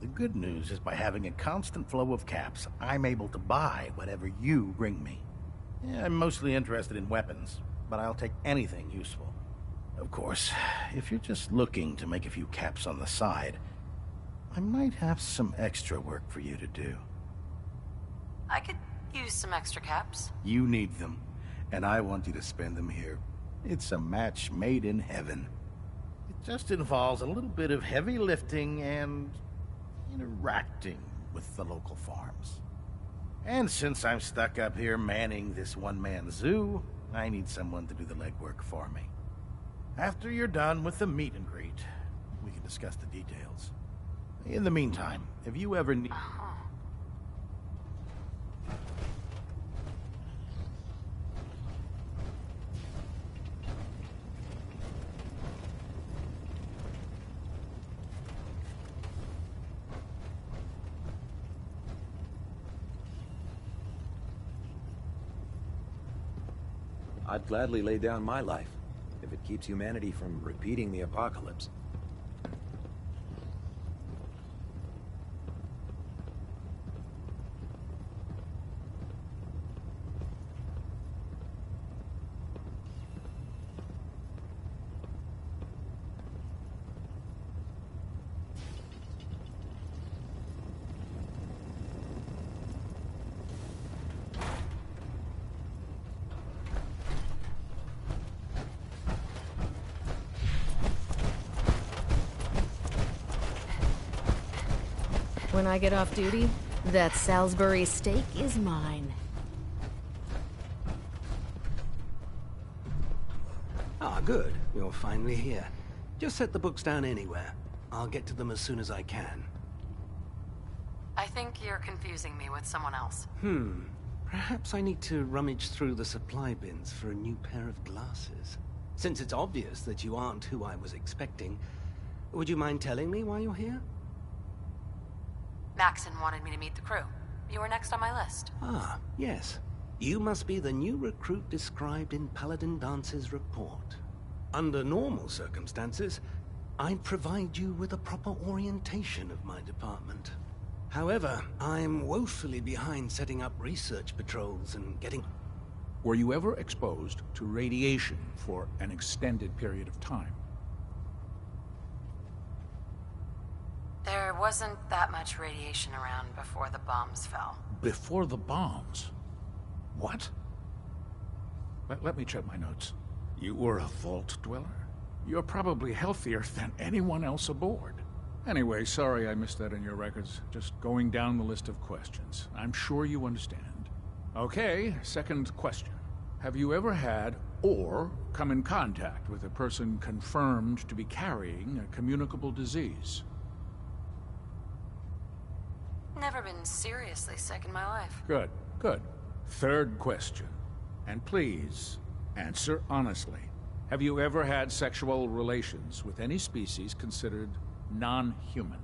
The good news is by having a constant flow of caps, I'm able to buy whatever you bring me. Yeah, I'm mostly interested in weapons, but I'll take anything useful. Of course, if you're just looking to make a few caps on the side, I might have some extra work for you to do. I could use some extra caps. You need them, and I want you to spend them here. It's a match made in heaven. It just involves a little bit of heavy lifting and interacting with the local farms. And since I'm stuck up here manning this one-man zoo, I need someone to do the legwork for me. After you're done with the meet and greet, we can discuss the details. In the meantime, if you ever need... I'd gladly lay down my life, if it keeps humanity from repeating the apocalypse. When I get off duty, that Salisbury steak is mine. Ah, good. You're finally here. Just set the books down anywhere. I'll get to them as soon as I can. I think you're confusing me with someone else. Perhaps I need to rummage through the supply bins for a new pair of glasses. Since it's obvious that you aren't who I was expecting, would you mind telling me why you're here? Maxon wanted me to meet the crew. You were next on my list. Ah, yes. You must be the new recruit described in Paladin Dance's report. Under normal circumstances, I'd provide you with a proper orientation of my department. However, I'm woefully behind setting up research patrols and getting... Were you ever exposed to radiation for an extended period of time? There wasn't that much radiation around before the bombs fell. Before the bombs? What? Let me check my notes. You were a vault dweller? You're probably healthier than anyone else aboard. Anyway, sorry I missed that in your records. Just going down the list of questions. I'm sure you understand. Okay, second question. Have you ever had or come in contact with a person confirmed to be carrying a communicable disease? Never been seriously sick in my life. Good, good. Third question. And please, answer honestly. Have you ever had sexual relations with any species considered non-human?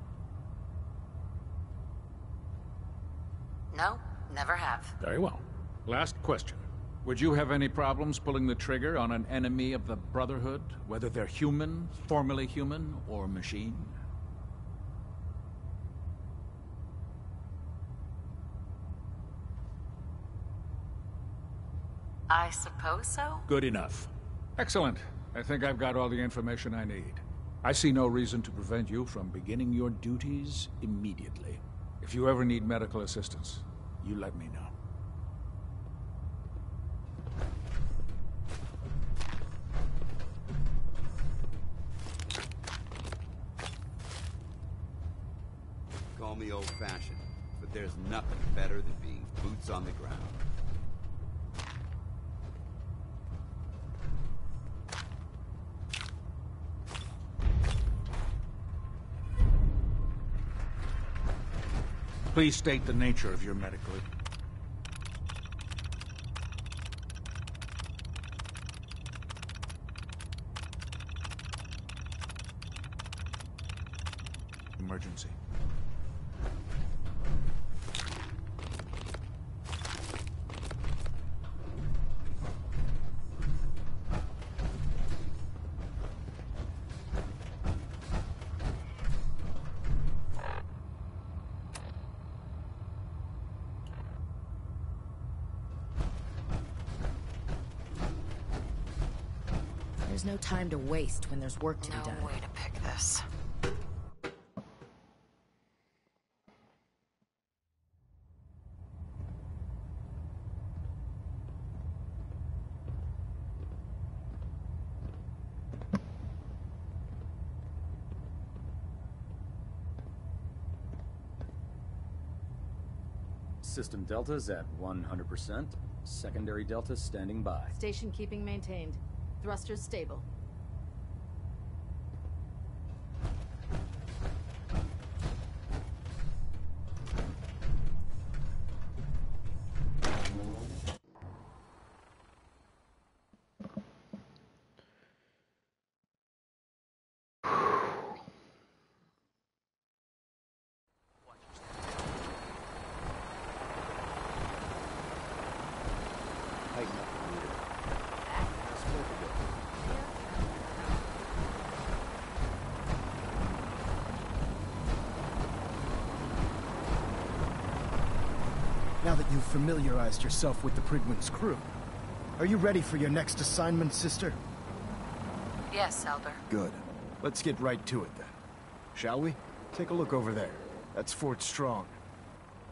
No, never have. Very well. Last question. Would you have any problems pulling the trigger on an enemy of the Brotherhood, whether they're human, formerly human, or machine? I suppose so? Good enough. Excellent. I think I've got all the information I need. I see no reason to prevent you from beginning your duties immediately. If you ever need medical assistance, you let me know. Call me old-fashioned, but there's nothing better than being boots on the ground. Please state the nature of your medical... emergency. There's no time to waste when there's work to be done. No way to pick this. System Delta's at 100%. Secondary Delta standing by. Station keeping maintained. Thrusters stable. Now that you've familiarized yourself with the Prydwen's crew, are you ready for your next assignment, sister? Yes, Elder. Good. Let's get right to it then. Shall we? Take a look over there. That's Fort Strong.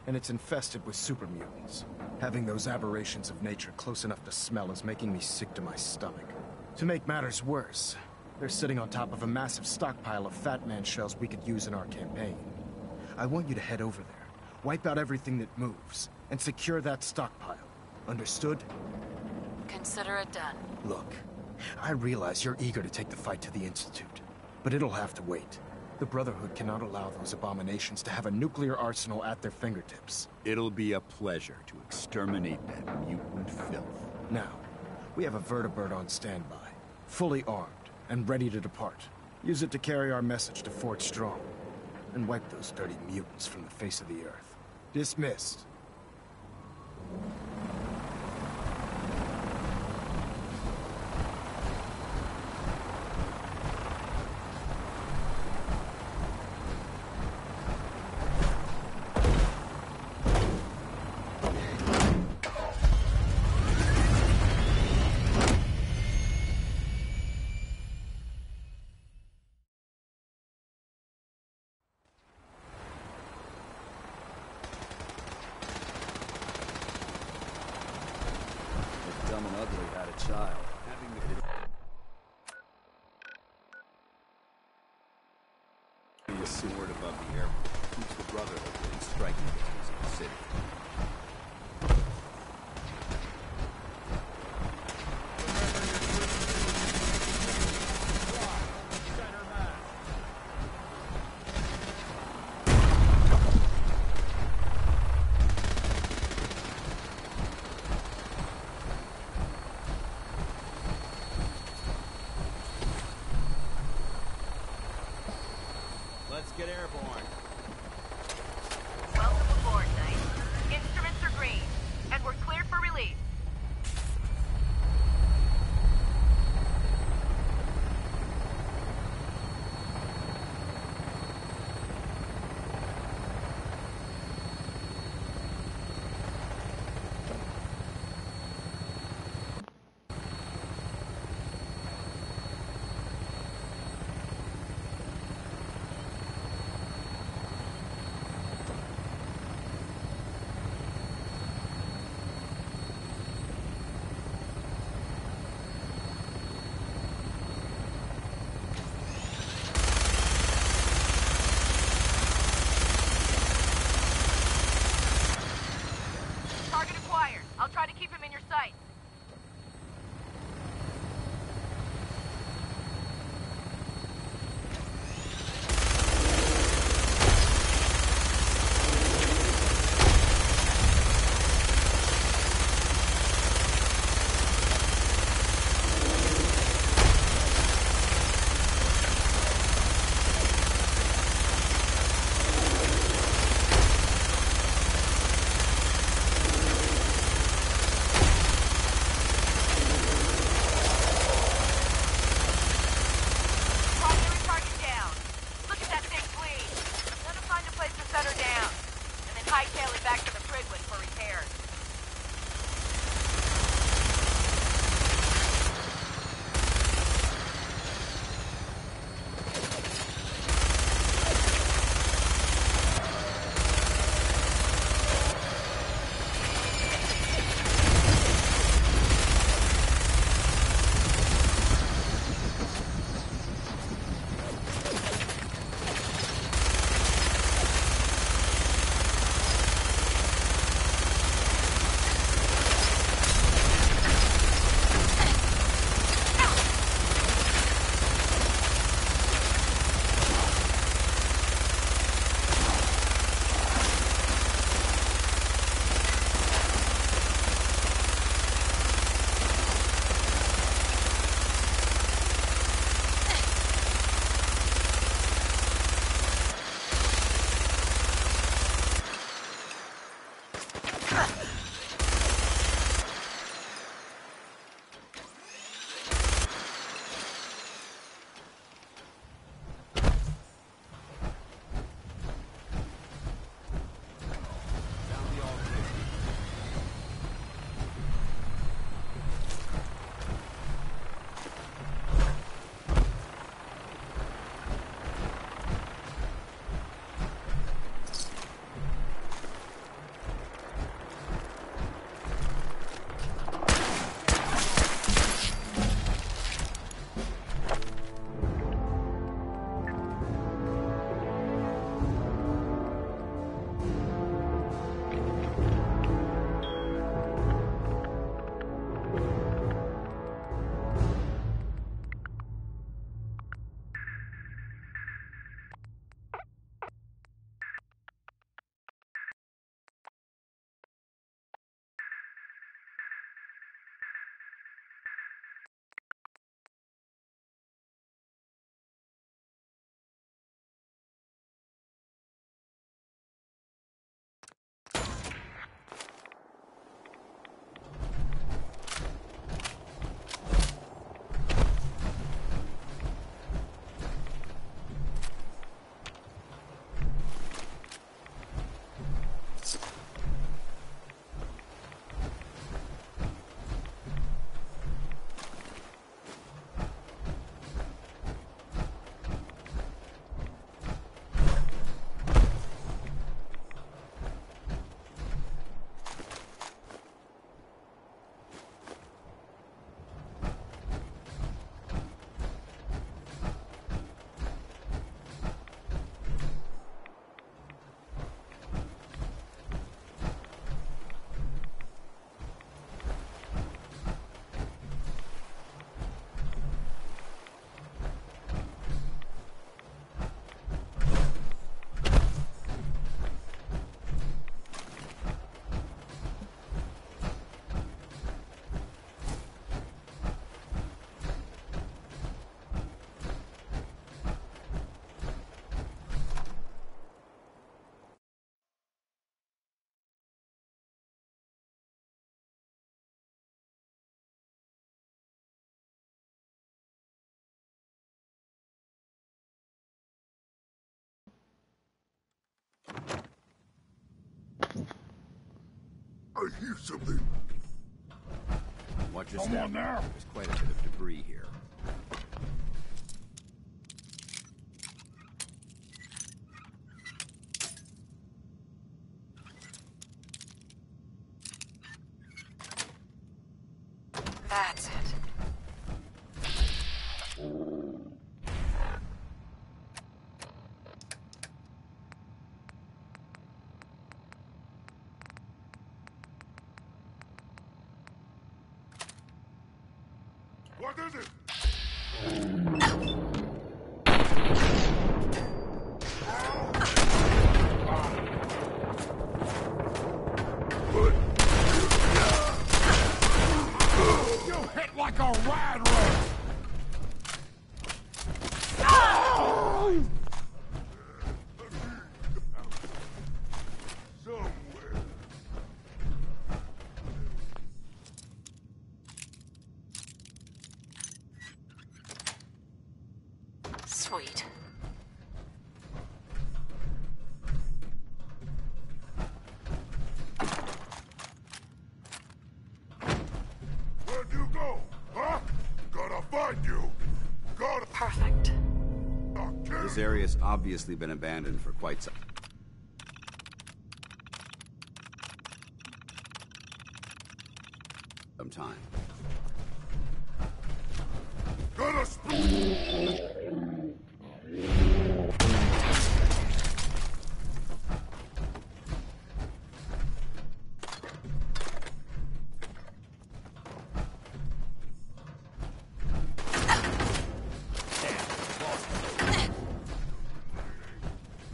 And it's infested with super mutants. Having those aberrations of nature close enough to smell is making me sick to my stomach. To make matters worse, they're sitting on top of a massive stockpile of Fat Man shells we could use in our campaign. I want you to head over there, wipe out everything that moves, and secure that stockpile. Understood? Consider it done. Look, I realize you're eager to take the fight to the Institute, but it'll have to wait. The Brotherhood cannot allow those abominations to have a nuclear arsenal at their fingertips. It'll be a pleasure to exterminate that mutant filth. Now, we have a vertibird on standby, fully armed and ready to depart. Use it to carry our message to Fort Strong, and wipe those dirty mutants from the face of the earth. Dismissed. Dumb and ugly had a child. Having a sword above the airport keeps the Brotherhood within striking distance of the city. Let's get airborne. Welcome aboard, Knight. Instruments are green, and we're cleared for release. Target acquired. I'll try to keep him in your sight. Primary target down. Look at that thing bleed. Gotta find a place to set her down, and then hightail it back to the Prydwen for repairs. I hear something. Watch your Come step. on now. There's quite a bit of debris here. That's it. What is it? You hit like a rad roll! Sweet. Where'd you go? Huh? Gotta find you. Gotta... Perfect. This area's obviously been abandoned for quite some time.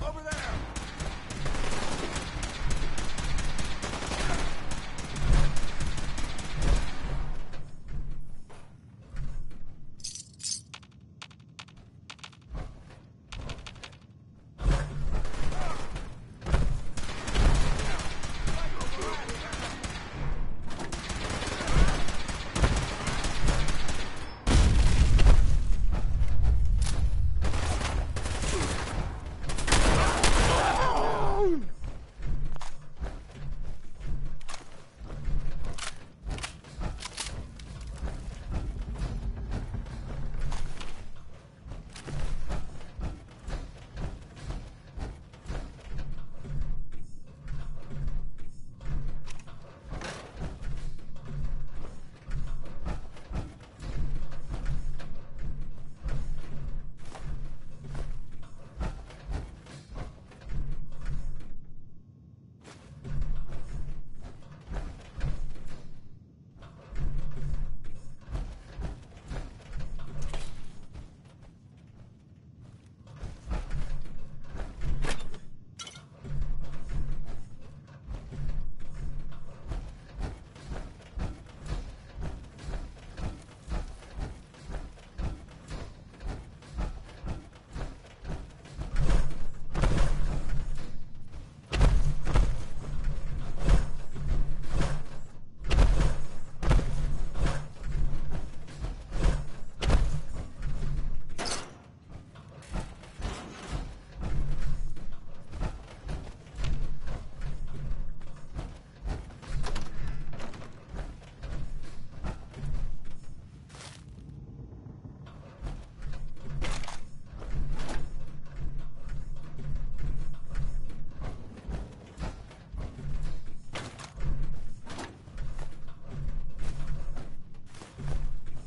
Over there!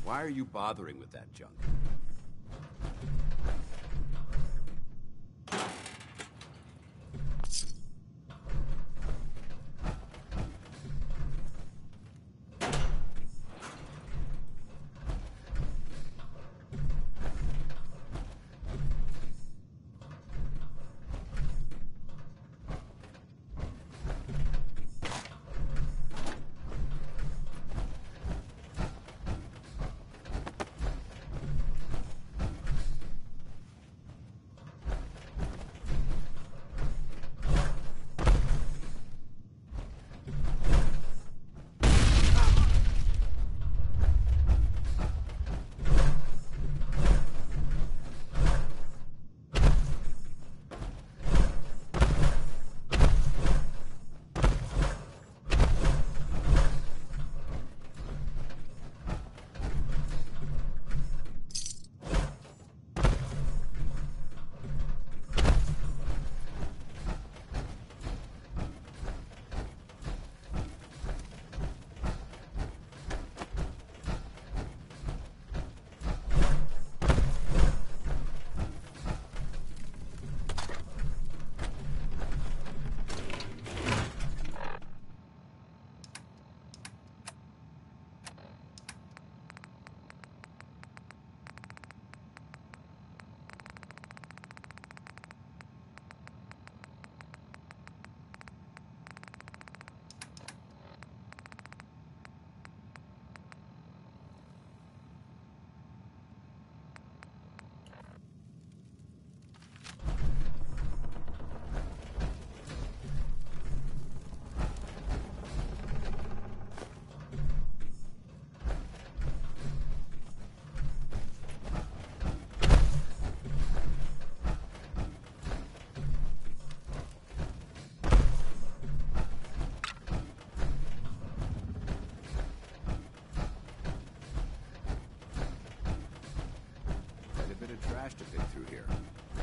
Why are you bothering with that junk?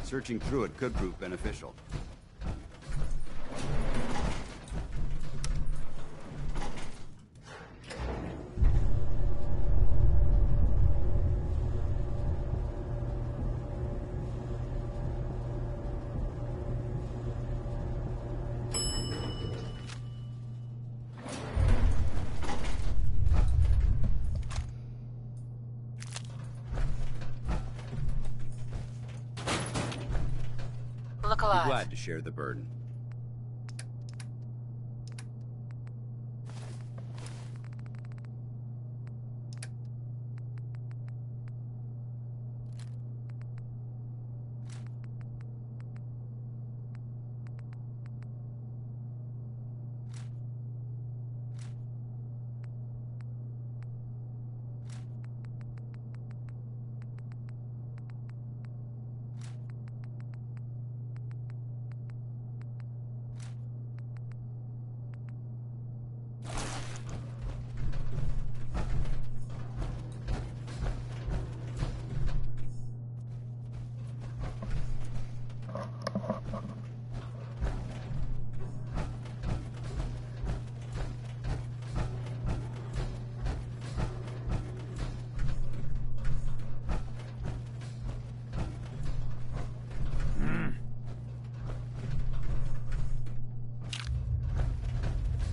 Searching through it could prove beneficial. Look Be alive. glad to share the burden.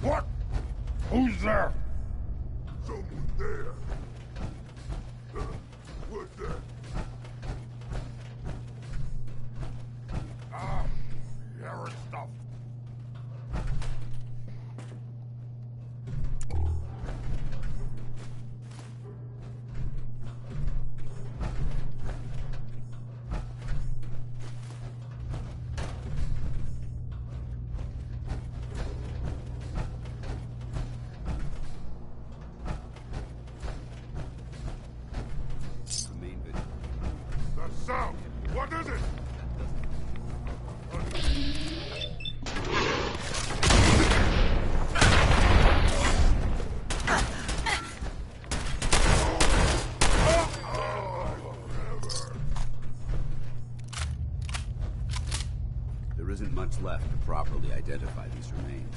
What? Who's there? Someone there. What's that? Ah, Garrett stuff. That sound! What is it? There isn't much left to properly identify these remains.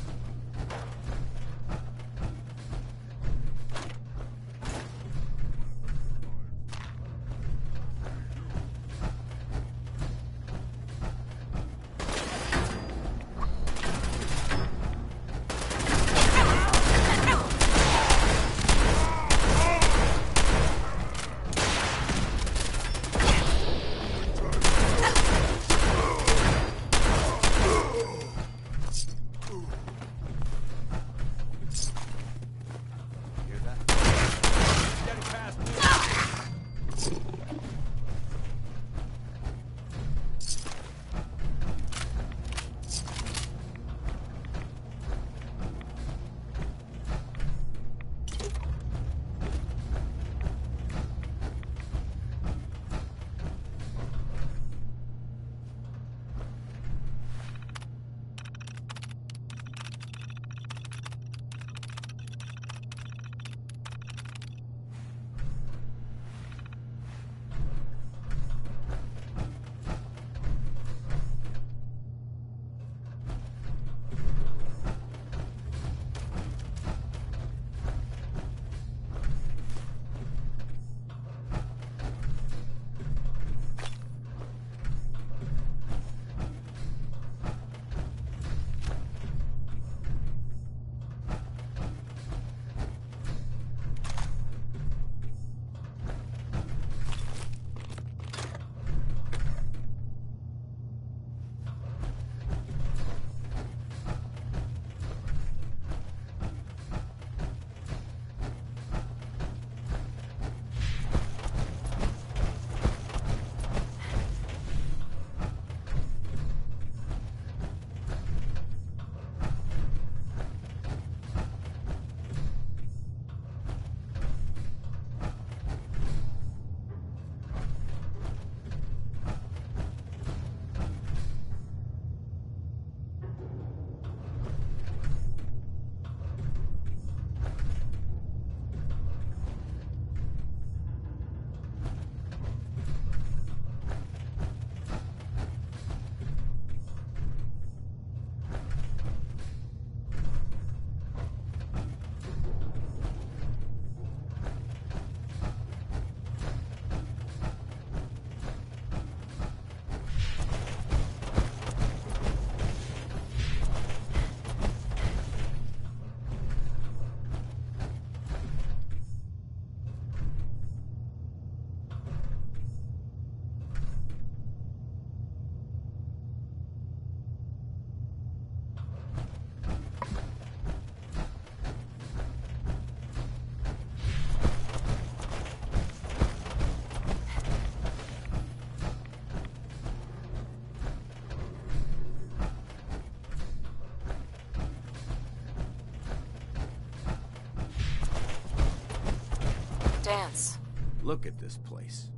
Dance. Look at this place.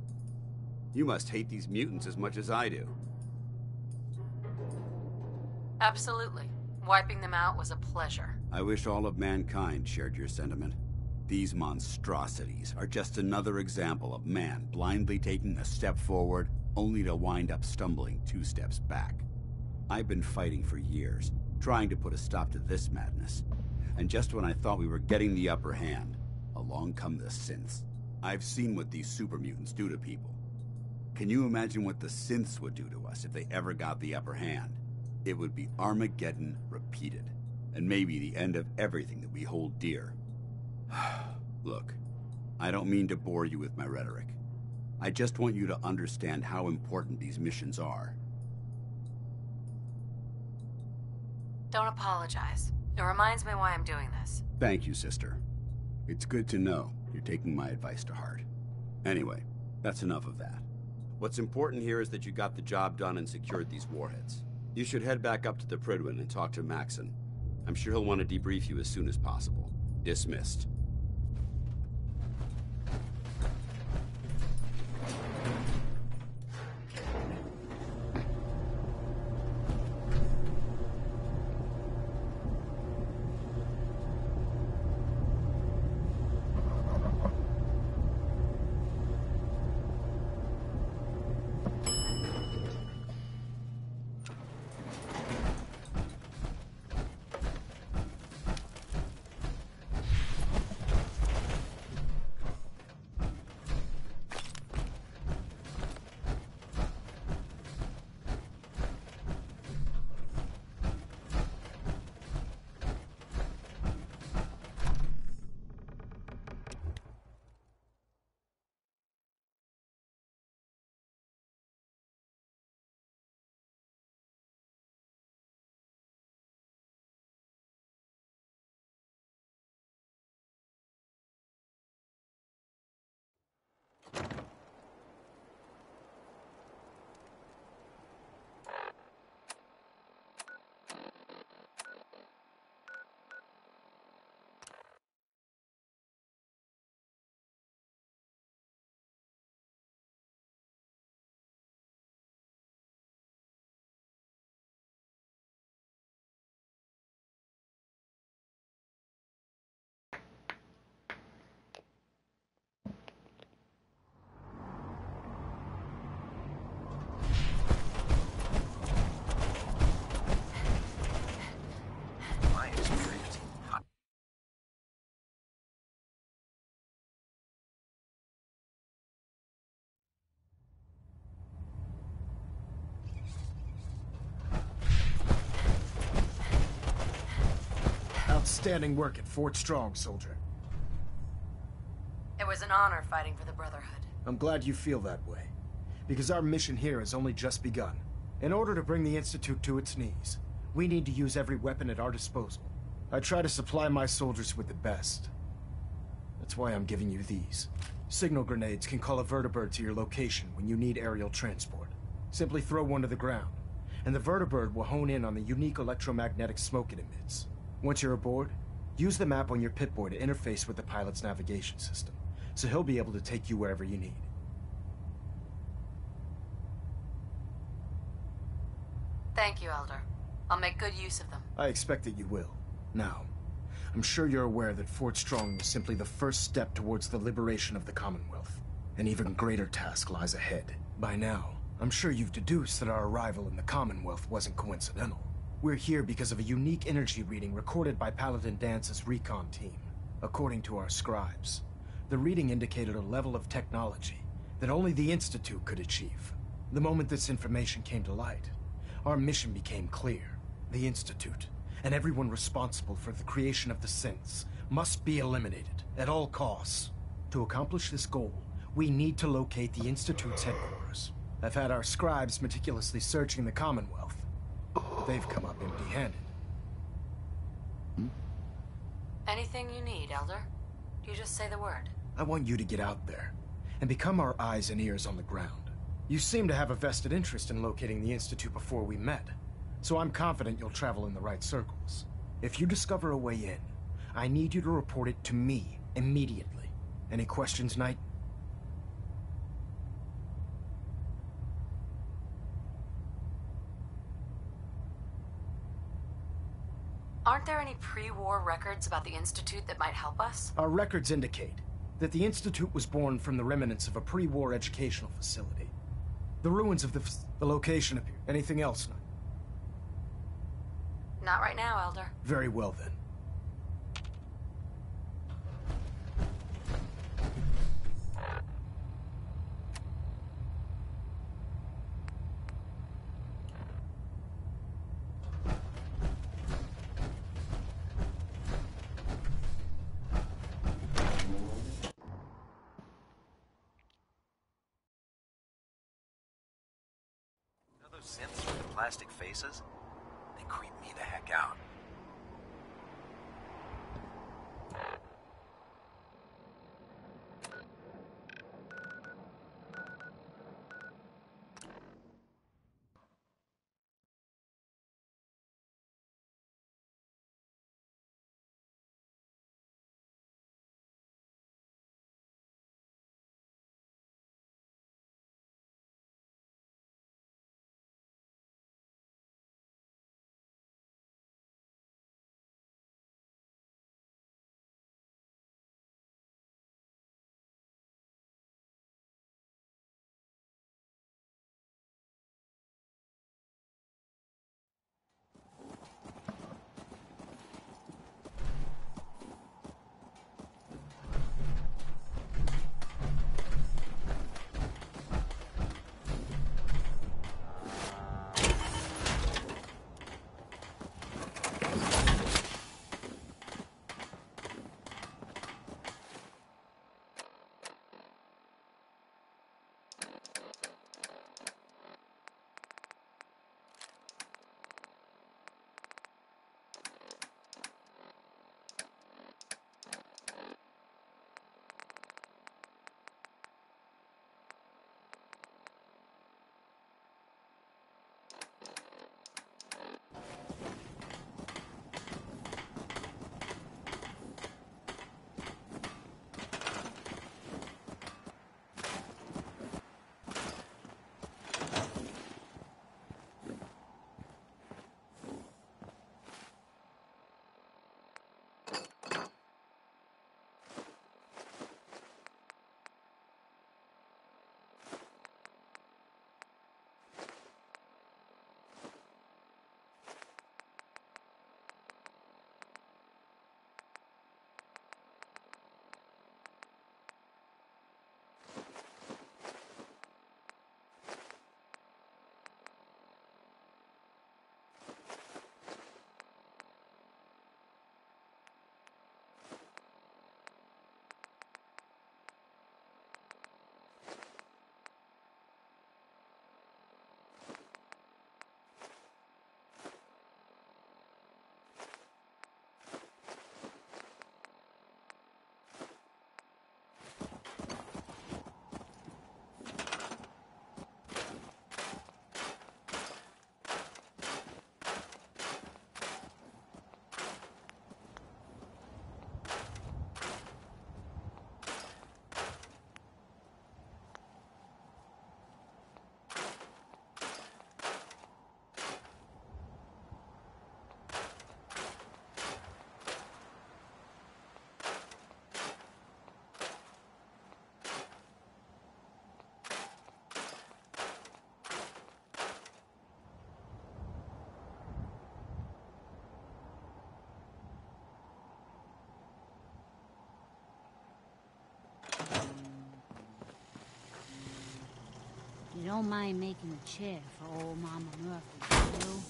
You must hate these mutants as much as I do. Absolutely. Wiping them out was a pleasure. I wish all of mankind shared your sentiment. These monstrosities are just another example of man blindly taking a step forward, only to wind up stumbling 2 steps back. I've been fighting for years, trying to put a stop to this madness. And just when I thought we were getting the upper hand, along come the synths. I've seen what these super mutants do to people. Can you imagine what the synths would do to us if they ever got the upper hand? It would be Armageddon repeated, and maybe the end of everything that we hold dear. Look, I don't mean to bore you with my rhetoric. I just want you to understand how important these missions are. Don't apologize. It reminds me why I'm doing this. Thank you, sister. It's good to know you're taking my advice to heart. Anyway, that's enough of that. What's important here is that you got the job done and secured these warheads. You should head back up to the Prydwen and talk to Maxon. I'm sure he'll want to debrief you as soon as possible. Dismissed. Outstanding work at Fort Strong, soldier. It was an honor fighting for the Brotherhood. I'm glad you feel that way, because our mission here has only just begun. In order to bring the Institute to its knees, we need to use every weapon at our disposal. I try to supply my soldiers with the best. That's why I'm giving you these. Signal grenades can call a vertibird to your location when you need aerial transport. Simply throw one to the ground, and the vertibird will hone in on the unique electromagnetic smoke it emits. Once you're aboard, use the map on your Pip-Boy to interface with the pilot's navigation system, so he'll be able to take you wherever you need. Thank you, Elder. I'll make good use of them. I expect that you will. Now, I'm sure you're aware that Fort Strong was simply the first step towards the liberation of the Commonwealth. An even greater task lies ahead. By now, I'm sure you've deduced that our arrival in the Commonwealth wasn't coincidental. We're here because of a unique energy reading recorded by Paladin Dance's recon team. According to our scribes, the reading indicated a level of technology that only the Institute could achieve. The moment this information came to light, our mission became clear. The Institute, and everyone responsible for the creation of the synths, must be eliminated at all costs. To accomplish this goal, we need to locate the Institute's headquarters. I've had our scribes meticulously searching the Commonwealth. They've come up empty-handed. Anything you need, Elder? You just say the word. I want you to get out there and become our eyes and ears on the ground. You seem to have a vested interest in locating the Institute before we met, so I'm confident you'll travel in the right circles. If you discover a way in, I need you to report it to me immediately. Any questions, Knight? Aren't there any pre-war records about the Institute that might help us? Our records indicate that the Institute was born from the remnants of a pre-war educational facility. The ruins of the location appear. Anything else, Knight? Not right now, Elder. Very well, then. Those synths with the plastic faces? They creep me the heck out. You don't mind making a chair for old Mama Murphy, do you?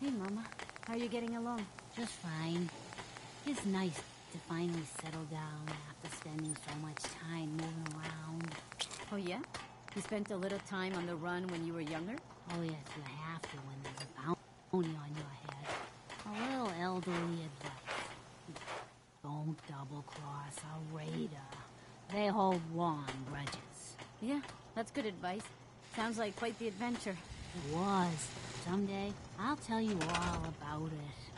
Hey, Mama. How are you getting along? Just fine. It's nice to finally settle down after spending so much time moving around. Oh, yeah? You spent a little time on the run when you were younger? Oh, yes, you have to when there's a bounty on your head. A little elderly advice. Don't double-cross a raider. They hold long grudges. Yeah, that's good advice. Sounds like quite the adventure. It was. Someday, I'll tell you all about it.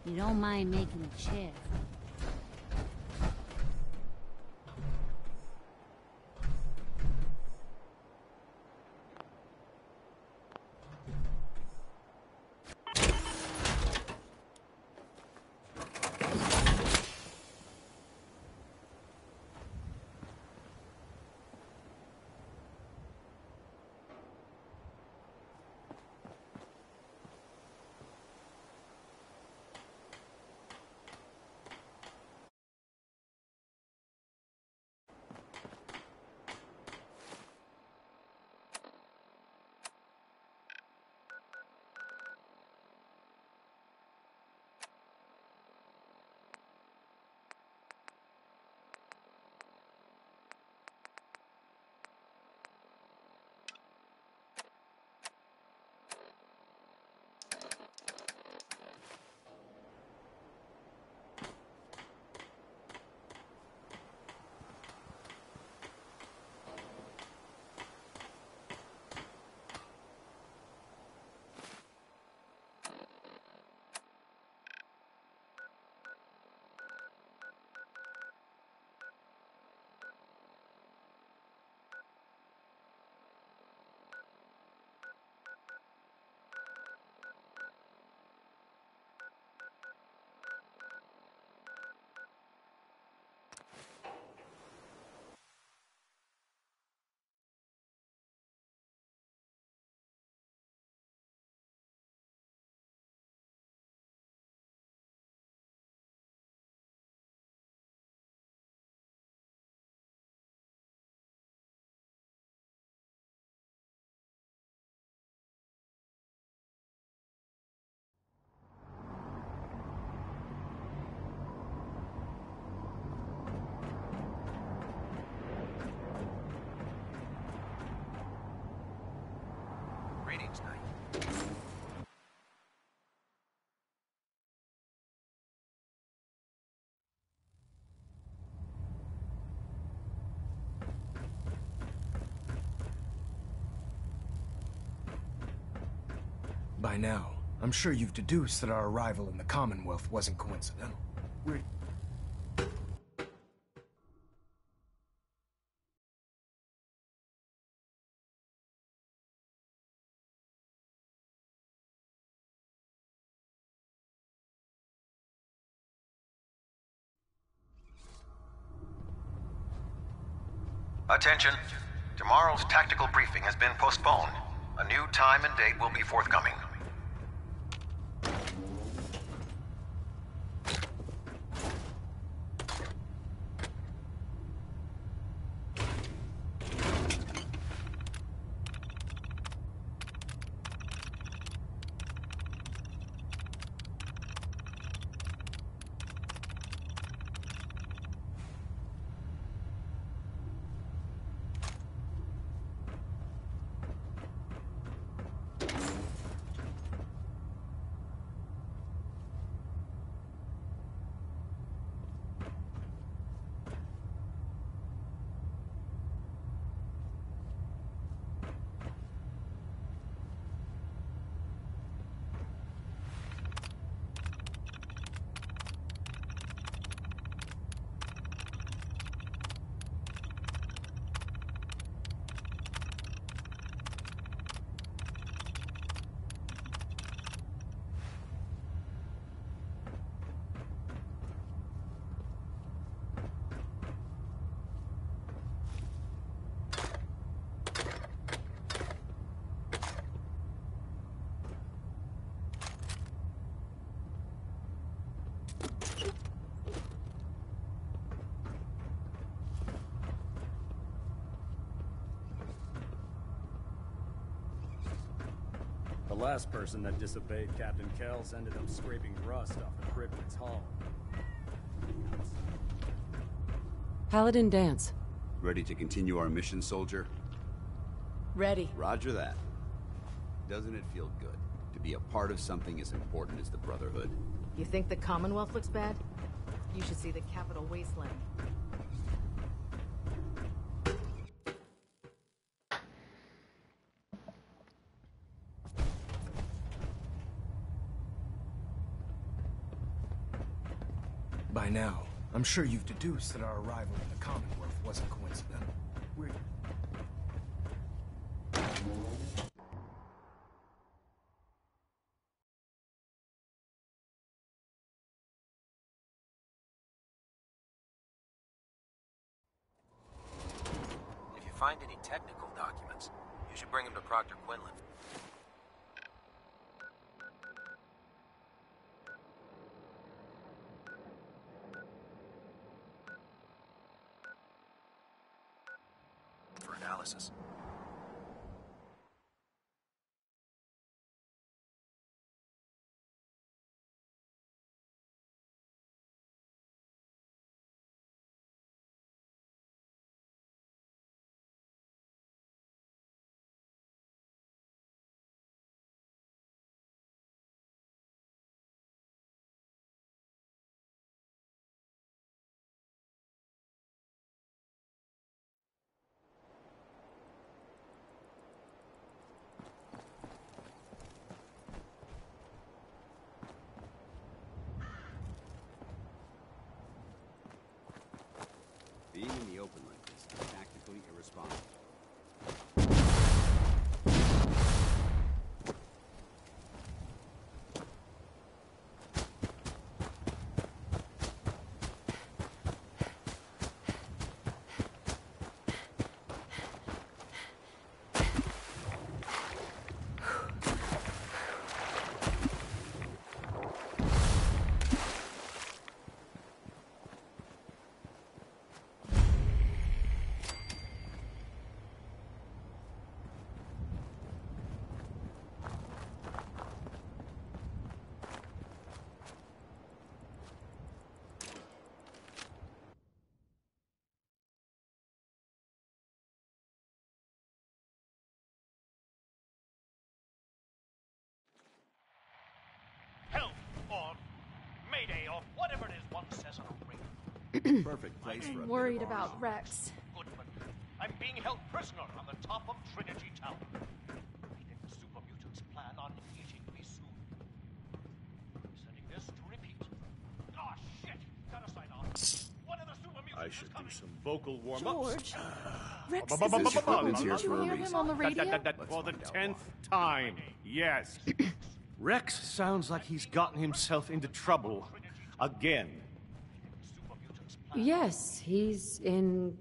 You don't mind making a chair. By now, I'm sure you've deduced that our arrival in the Commonwealth wasn't coincidental. We're... Attention. Tomorrow's tactical briefing has been postponed. A new time and date will be forthcoming. The last person that disobeyed Captain Kells ended up scraping rust off the Prydwen's hull. Paladin Dance. Ready to continue our mission, soldier? Ready. Roger that. Doesn't it feel good to be a part of something as important as the Brotherhood? You think the Commonwealth looks bad? You should see the capital wasteland. By now, I'm sure you've deduced that our arrival in the Commonwealth wasn't coincidental. We're... If you find any technical documents, you should bring them to Proctor Quinlan. For analysis. Being in the open like this is tactically irresponsible. Mayday or whatever it is one says on a radio. Perfect place for a Worried bit of about arm. Rex. Goodman, I'm being held prisoner on the top of Trinity Tower. I think the super mutants plan on eating me I should do some vocal warm-ups. George, Rex This equipment's here for a reason. On the radio? For the 10th time, yes. Rex sounds like he's gotten himself into trouble again. Yes, he's in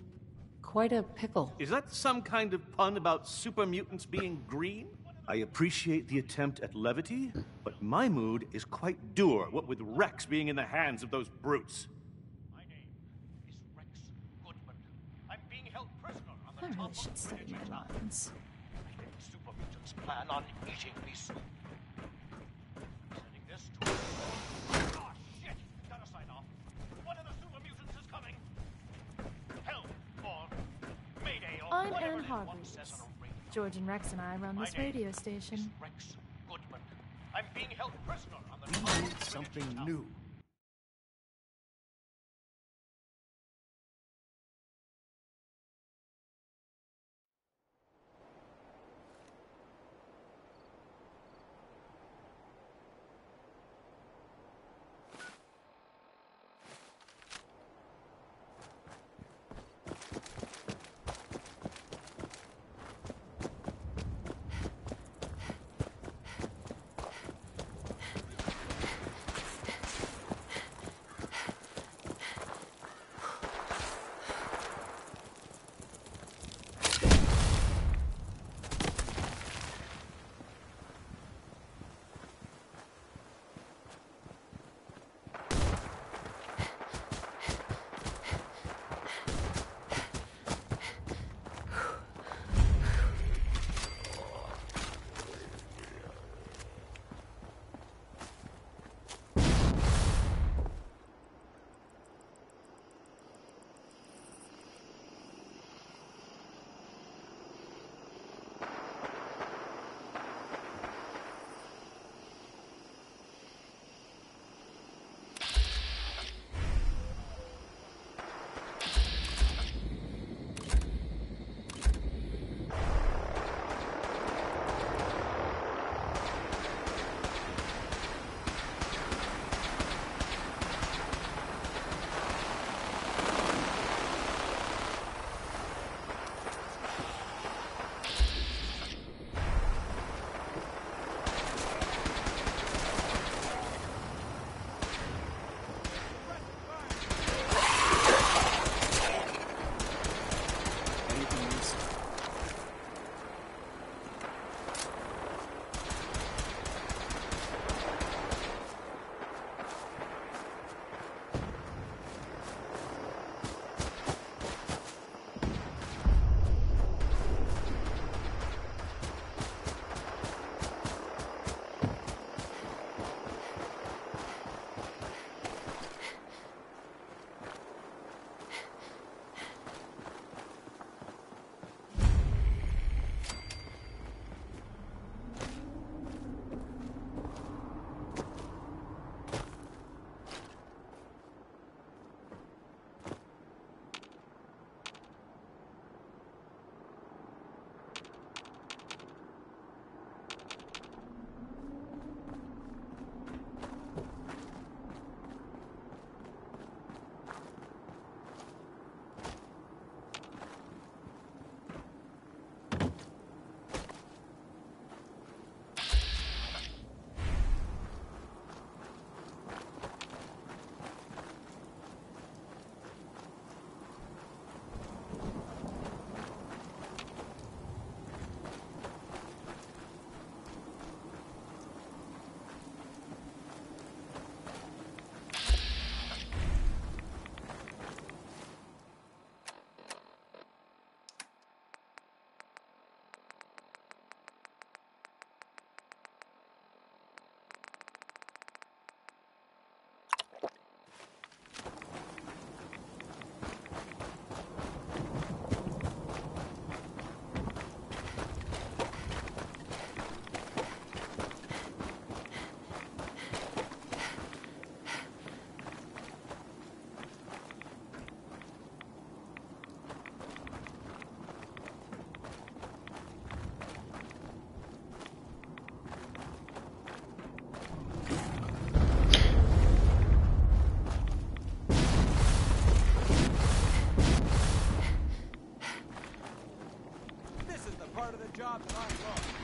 quite a pickle. Is that some kind of pun about super mutants being green? I appreciate the attempt at levity, but my mood is quite dour, what with Rex being in the hands of those brutes. I really should study my lines. Super mutants plan on eating me soon. Sending this to... Oh, shit! Gotta sign off. One of the super mutants is coming. Help or Mayday or I'm whatever Anne this one Hargreaves. says on a radio. George and Rex and I run this radio station. Rex Goodman. I'm being held prisoner on the... We need something new. part of the job that I love.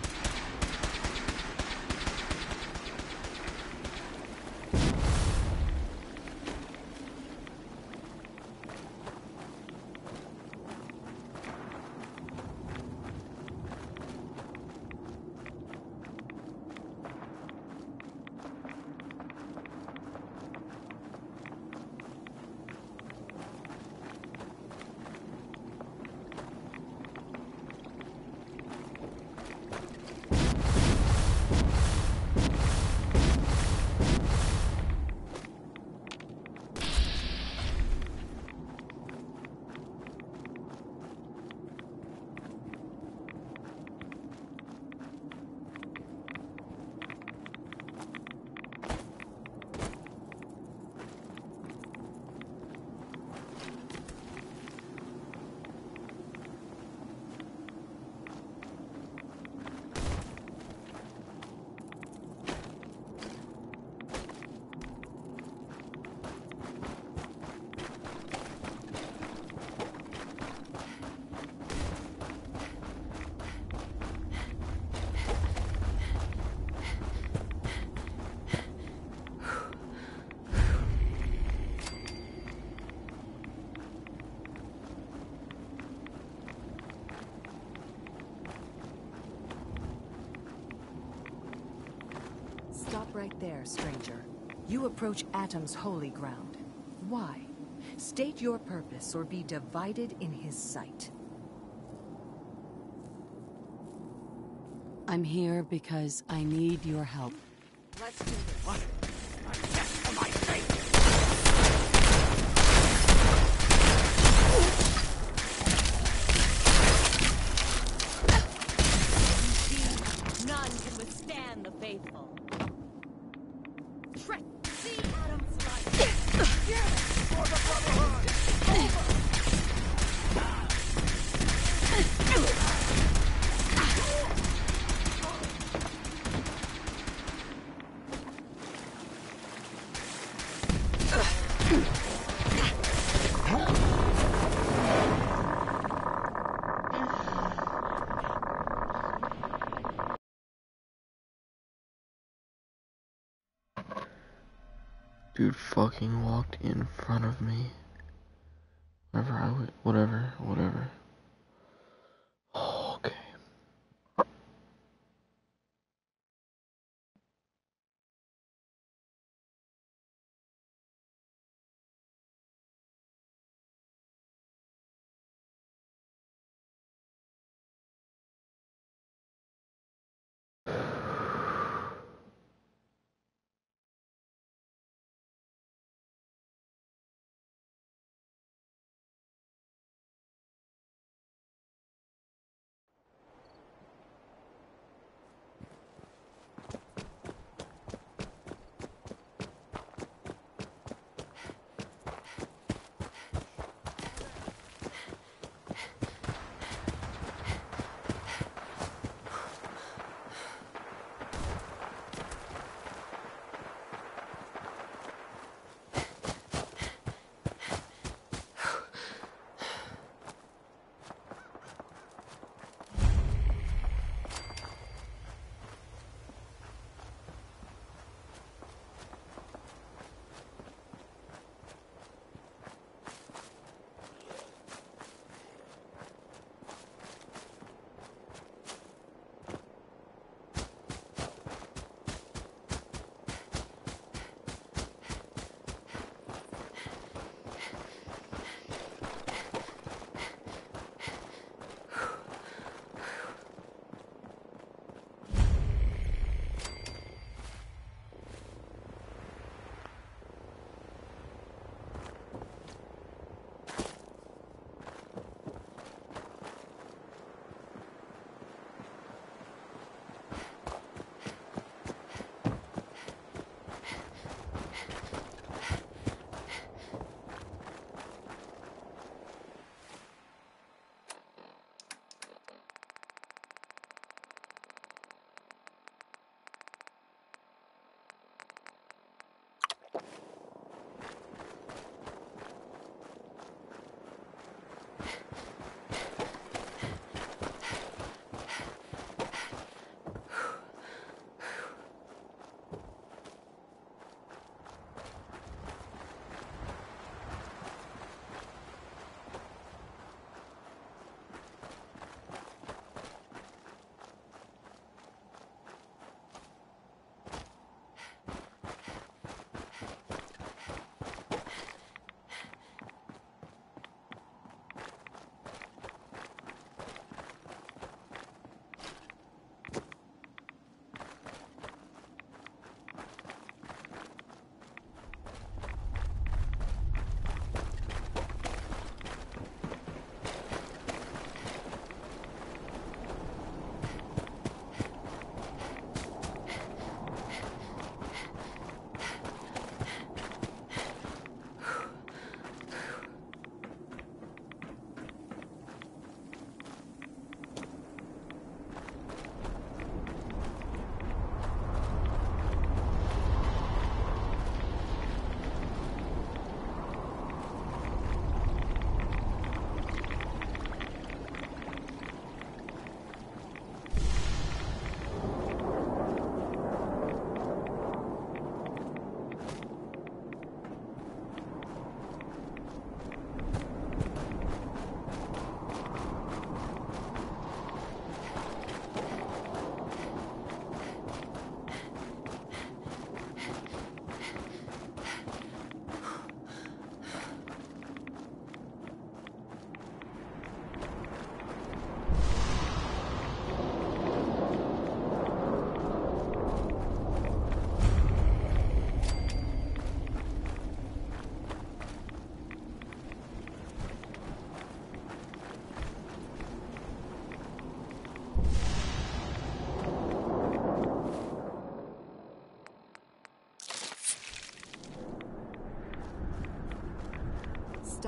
Stop right there, stranger. You approach Atom's holy ground. Why? State your purpose or be divided in his sight. I'm here because I need your help. Let's do this. What? A test for my faith! None can withstand the faithful. See Adam's light. For the Brotherhood! Dude fucking walked in front of me. Whatever.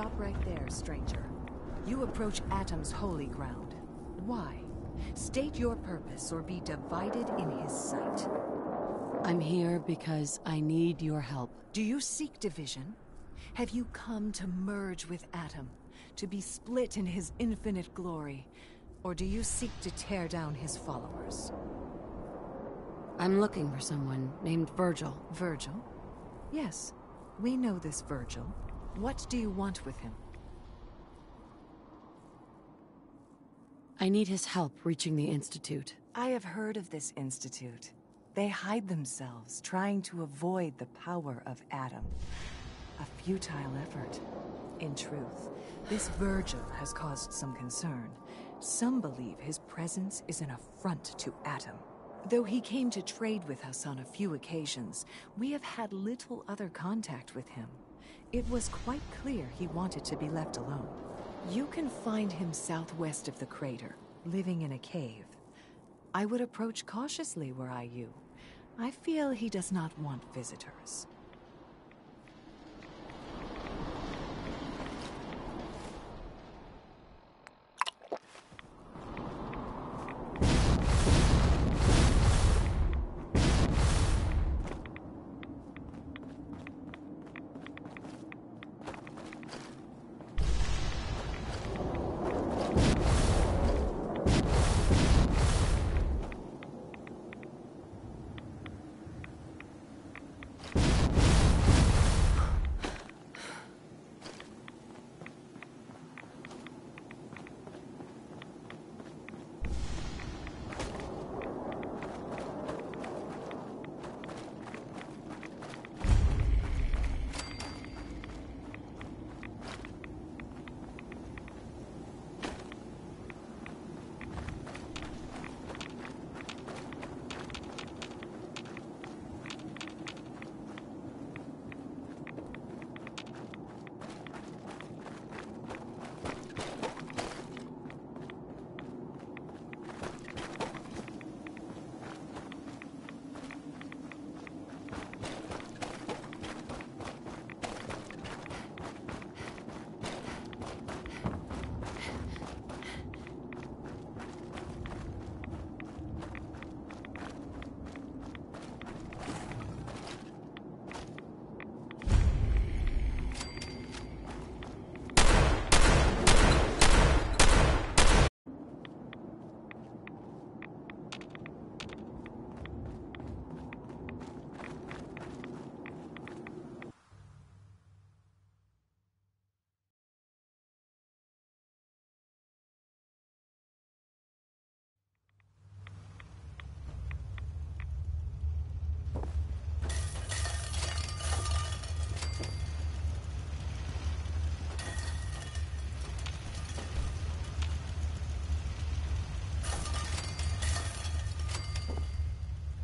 Stop right there, stranger. You approach Atom's holy ground. Why? State your purpose or be divided in his sight. I'm here because I need your help. Do you seek division? Have you come to merge with Atom, to be split in his infinite glory? Or do you seek to tear down his followers? I'm looking for someone named Virgil. Virgil? Yes, we know this Virgil. What do you want with him? I need his help reaching the Institute. I have heard of this Institute. They hide themselves, trying to avoid the power of Atom. A futile effort. In truth, this Virgil has caused some concern. Some believe his presence is an affront to Atom. Though he came to trade with us on a few occasions, we have had little other contact with him. It was quite clear he wanted to be left alone. You can find him southwest of the crater, living in a cave. I would approach cautiously were I you. I feel he does not want visitors.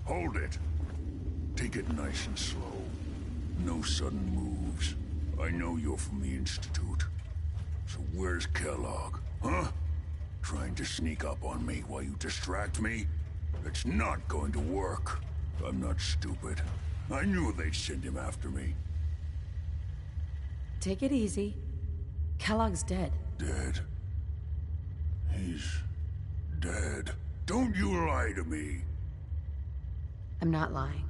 Hold it. Take it nice and slow. No sudden moves. I know you're from the Institute. So where's Kellogg, huh? Trying to sneak up on me while you distract me? It's not going to work. I'm not stupid. I knew they'd send him after me. Take it easy. Kellogg's dead. Dead? He's dead. Don't you lie to me. I'm not lying.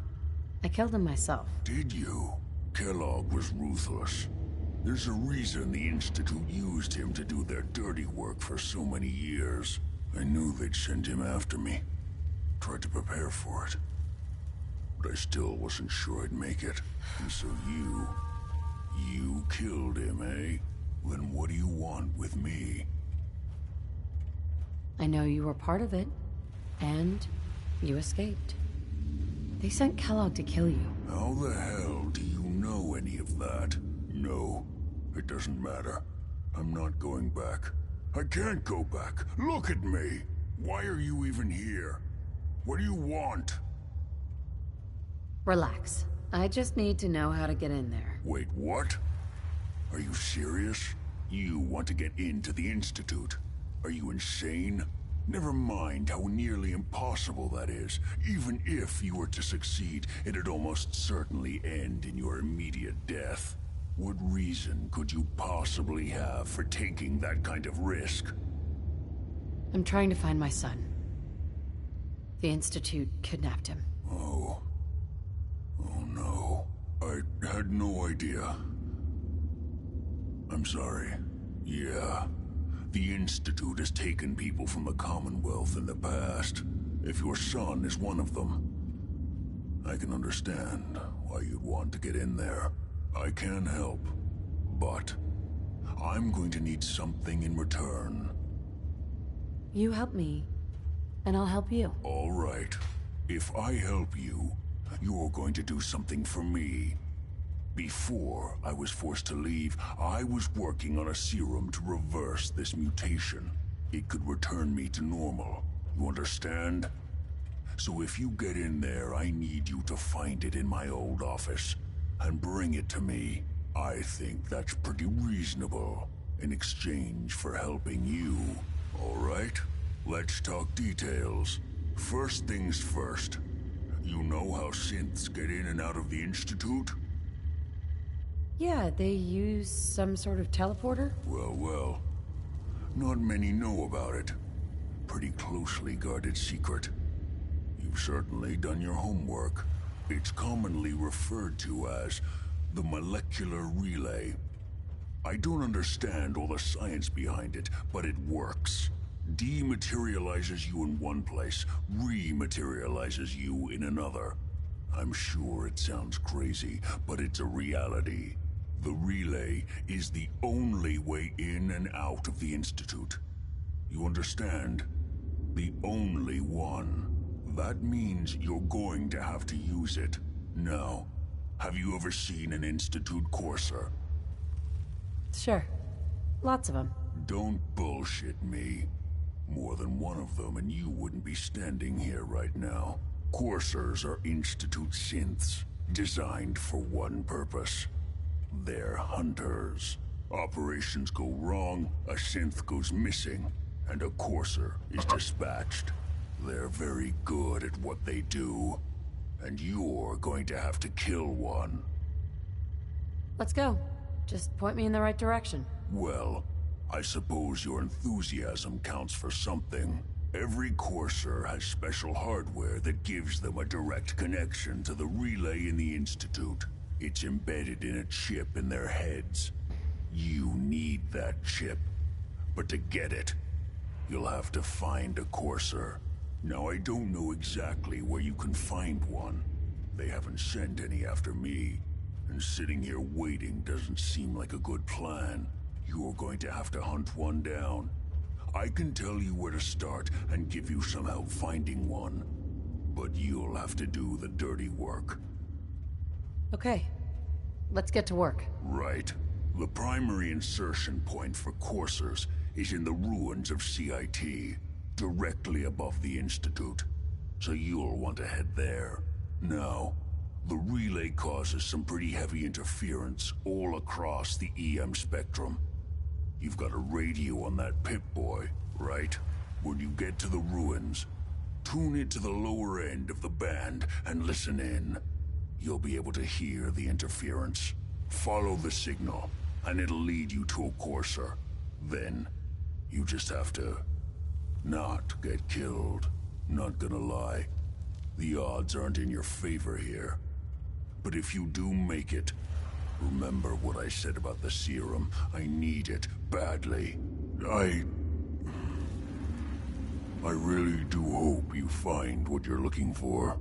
I killed him myself. Did you? Kellogg was ruthless. There's a reason the Institute used him to do their dirty work for so many years. I knew they'd send him after me. Tried to prepare for it. But I still wasn't sure I'd make it. And so you killed him, eh? Then what do you want with me? I know you were part of it. And you escaped. They sent Kellogg to kill you. How the hell do you know any of that? No, it doesn't matter. I'm not going back. I can't go back. Look at me. Why are you even here? What do you want? Relax. I just need to know how to get in there. Wait, what? Are you serious? You want to get into the Institute? Are you insane? Never mind how nearly impossible that is. Even if you were to succeed, it'd almost certainly end in your immediate death. What reason could you possibly have for taking that kind of risk? I'm trying to find my son. The Institute kidnapped him. Oh. Oh no. I had no idea. I'm sorry. Yeah. The Institute has taken people from the Commonwealth in the past. If your son is one of them, I can understand why you'd want to get in there. I can help, but I'm going to need something in return. You help me, and I'll help you. All right. If I help you, you're going to do something for me. Before I was forced to leave, I was working on a serum to reverse this mutation. It could return me to normal. You understand? So if you get in there, I need you to find it in my old office and bring it to me. I think that's pretty reasonable in exchange for helping you. All right? Let's talk details. First things first. You know how synths get in and out of the Institute? Yeah, they use some sort of teleporter? Well. Not many know about it. Pretty closely guarded secret. You've certainly done your homework. It's commonly referred to as the molecular relay. I don't understand all the science behind it, but it works. Dematerializes you in one place, rematerializes you in another. I'm sure it sounds crazy, but it's a reality. The relay is the only way in and out of the Institute. You understand? The only one. That means you're going to have to use it. Now, have you ever seen an Institute courser? Sure. Lots of them. Don't bullshit me. More than one of them and you wouldn't be standing here right now. Coursers are Institute synths, designed for one purpose. They're hunters. Operations go wrong, a synth goes missing, and a courser is dispatched. They're very good at what they do, and you're going to have to kill one. Let's go. Just point me in the right direction. Well, I suppose your enthusiasm counts for something. Every courser has special hardware that gives them a direct connection to the relay in the Institute. It's embedded in a chip in their heads. You need that chip. But to get it, you'll have to find a courser. Now, I don't know exactly where you can find one. They haven't sent any after me. And sitting here waiting doesn't seem like a good plan. You're going to have to hunt one down. I can tell you where to start and give you some help finding one. But you'll have to do the dirty work. Okay. Let's get to work. Right. The primary insertion point for coursers is in the ruins of CIT, directly above the Institute. So you'll want to head there. Now, the relay causes some pretty heavy interference all across the EM spectrum. You've got a radio on that Pip-Boy, right? When you get to the ruins, tune it to the lower end of the band and listen in. You'll be able to hear the interference. Follow the signal, and it'll lead you to a courser. Then, you just have to not get killed. Not gonna lie, the odds aren't in your favor here. But if you do make it, remember what I said about the serum. I need it badly. I really do hope you find what you're looking for.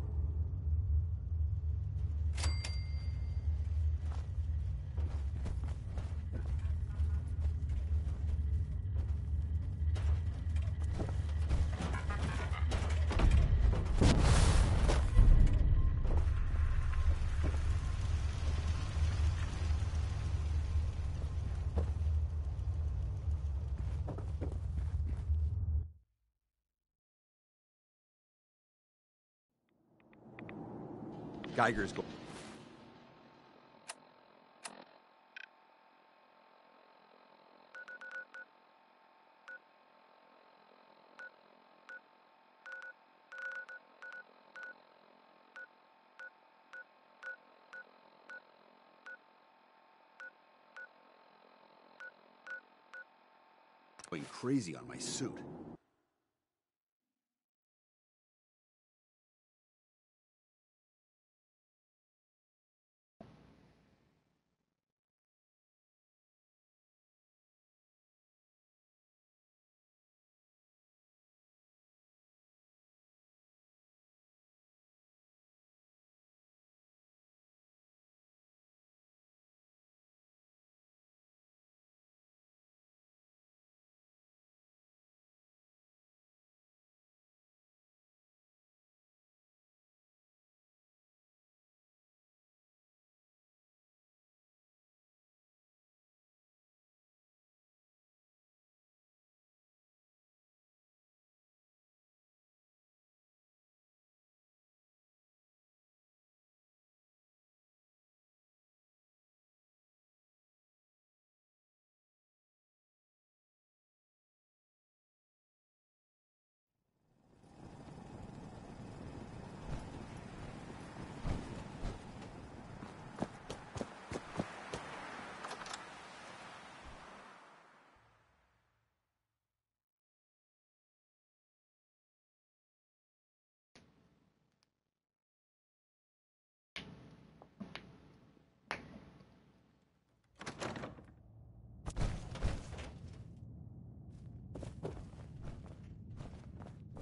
Geiger's go. going crazy on my suit.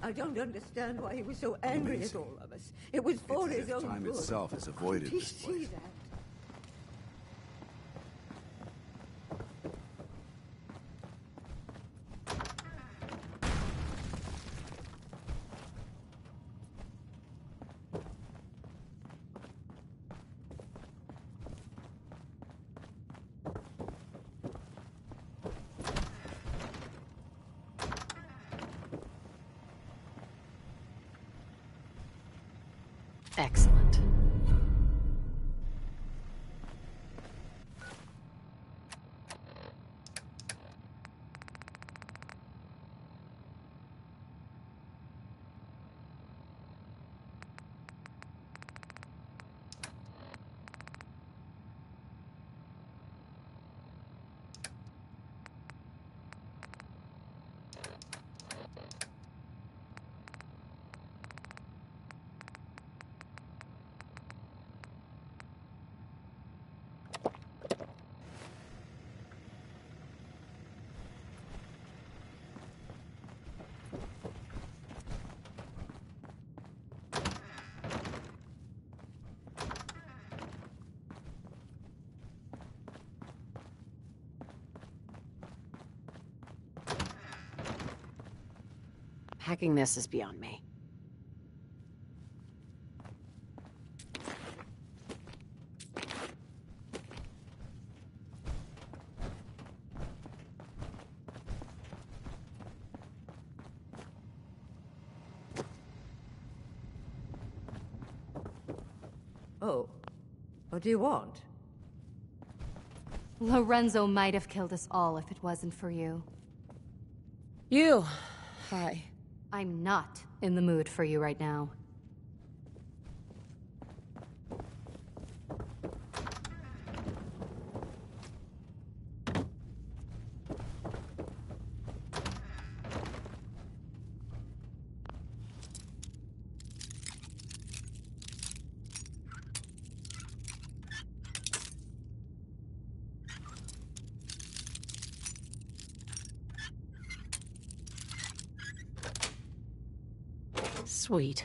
I don't understand why he was so angry at all of us. It was for his own Time good. itself has avoided Did he this see place. that? Excellent. Hacking this is beyond me. Oh. What do you want? Lorenzo might have killed us all if it wasn't for you. You. Hi. I'm not in the mood for you right now. Sweet.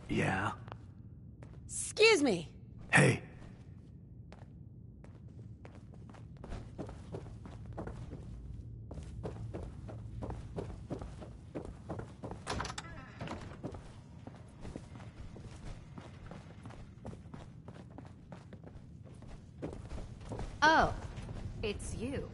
Yeah? Excuse me. Hey. Oh, it's you.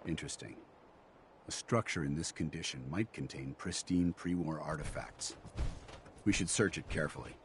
Interesting. A structure in this condition might contain pristine pre-war artifacts. We should search it carefully.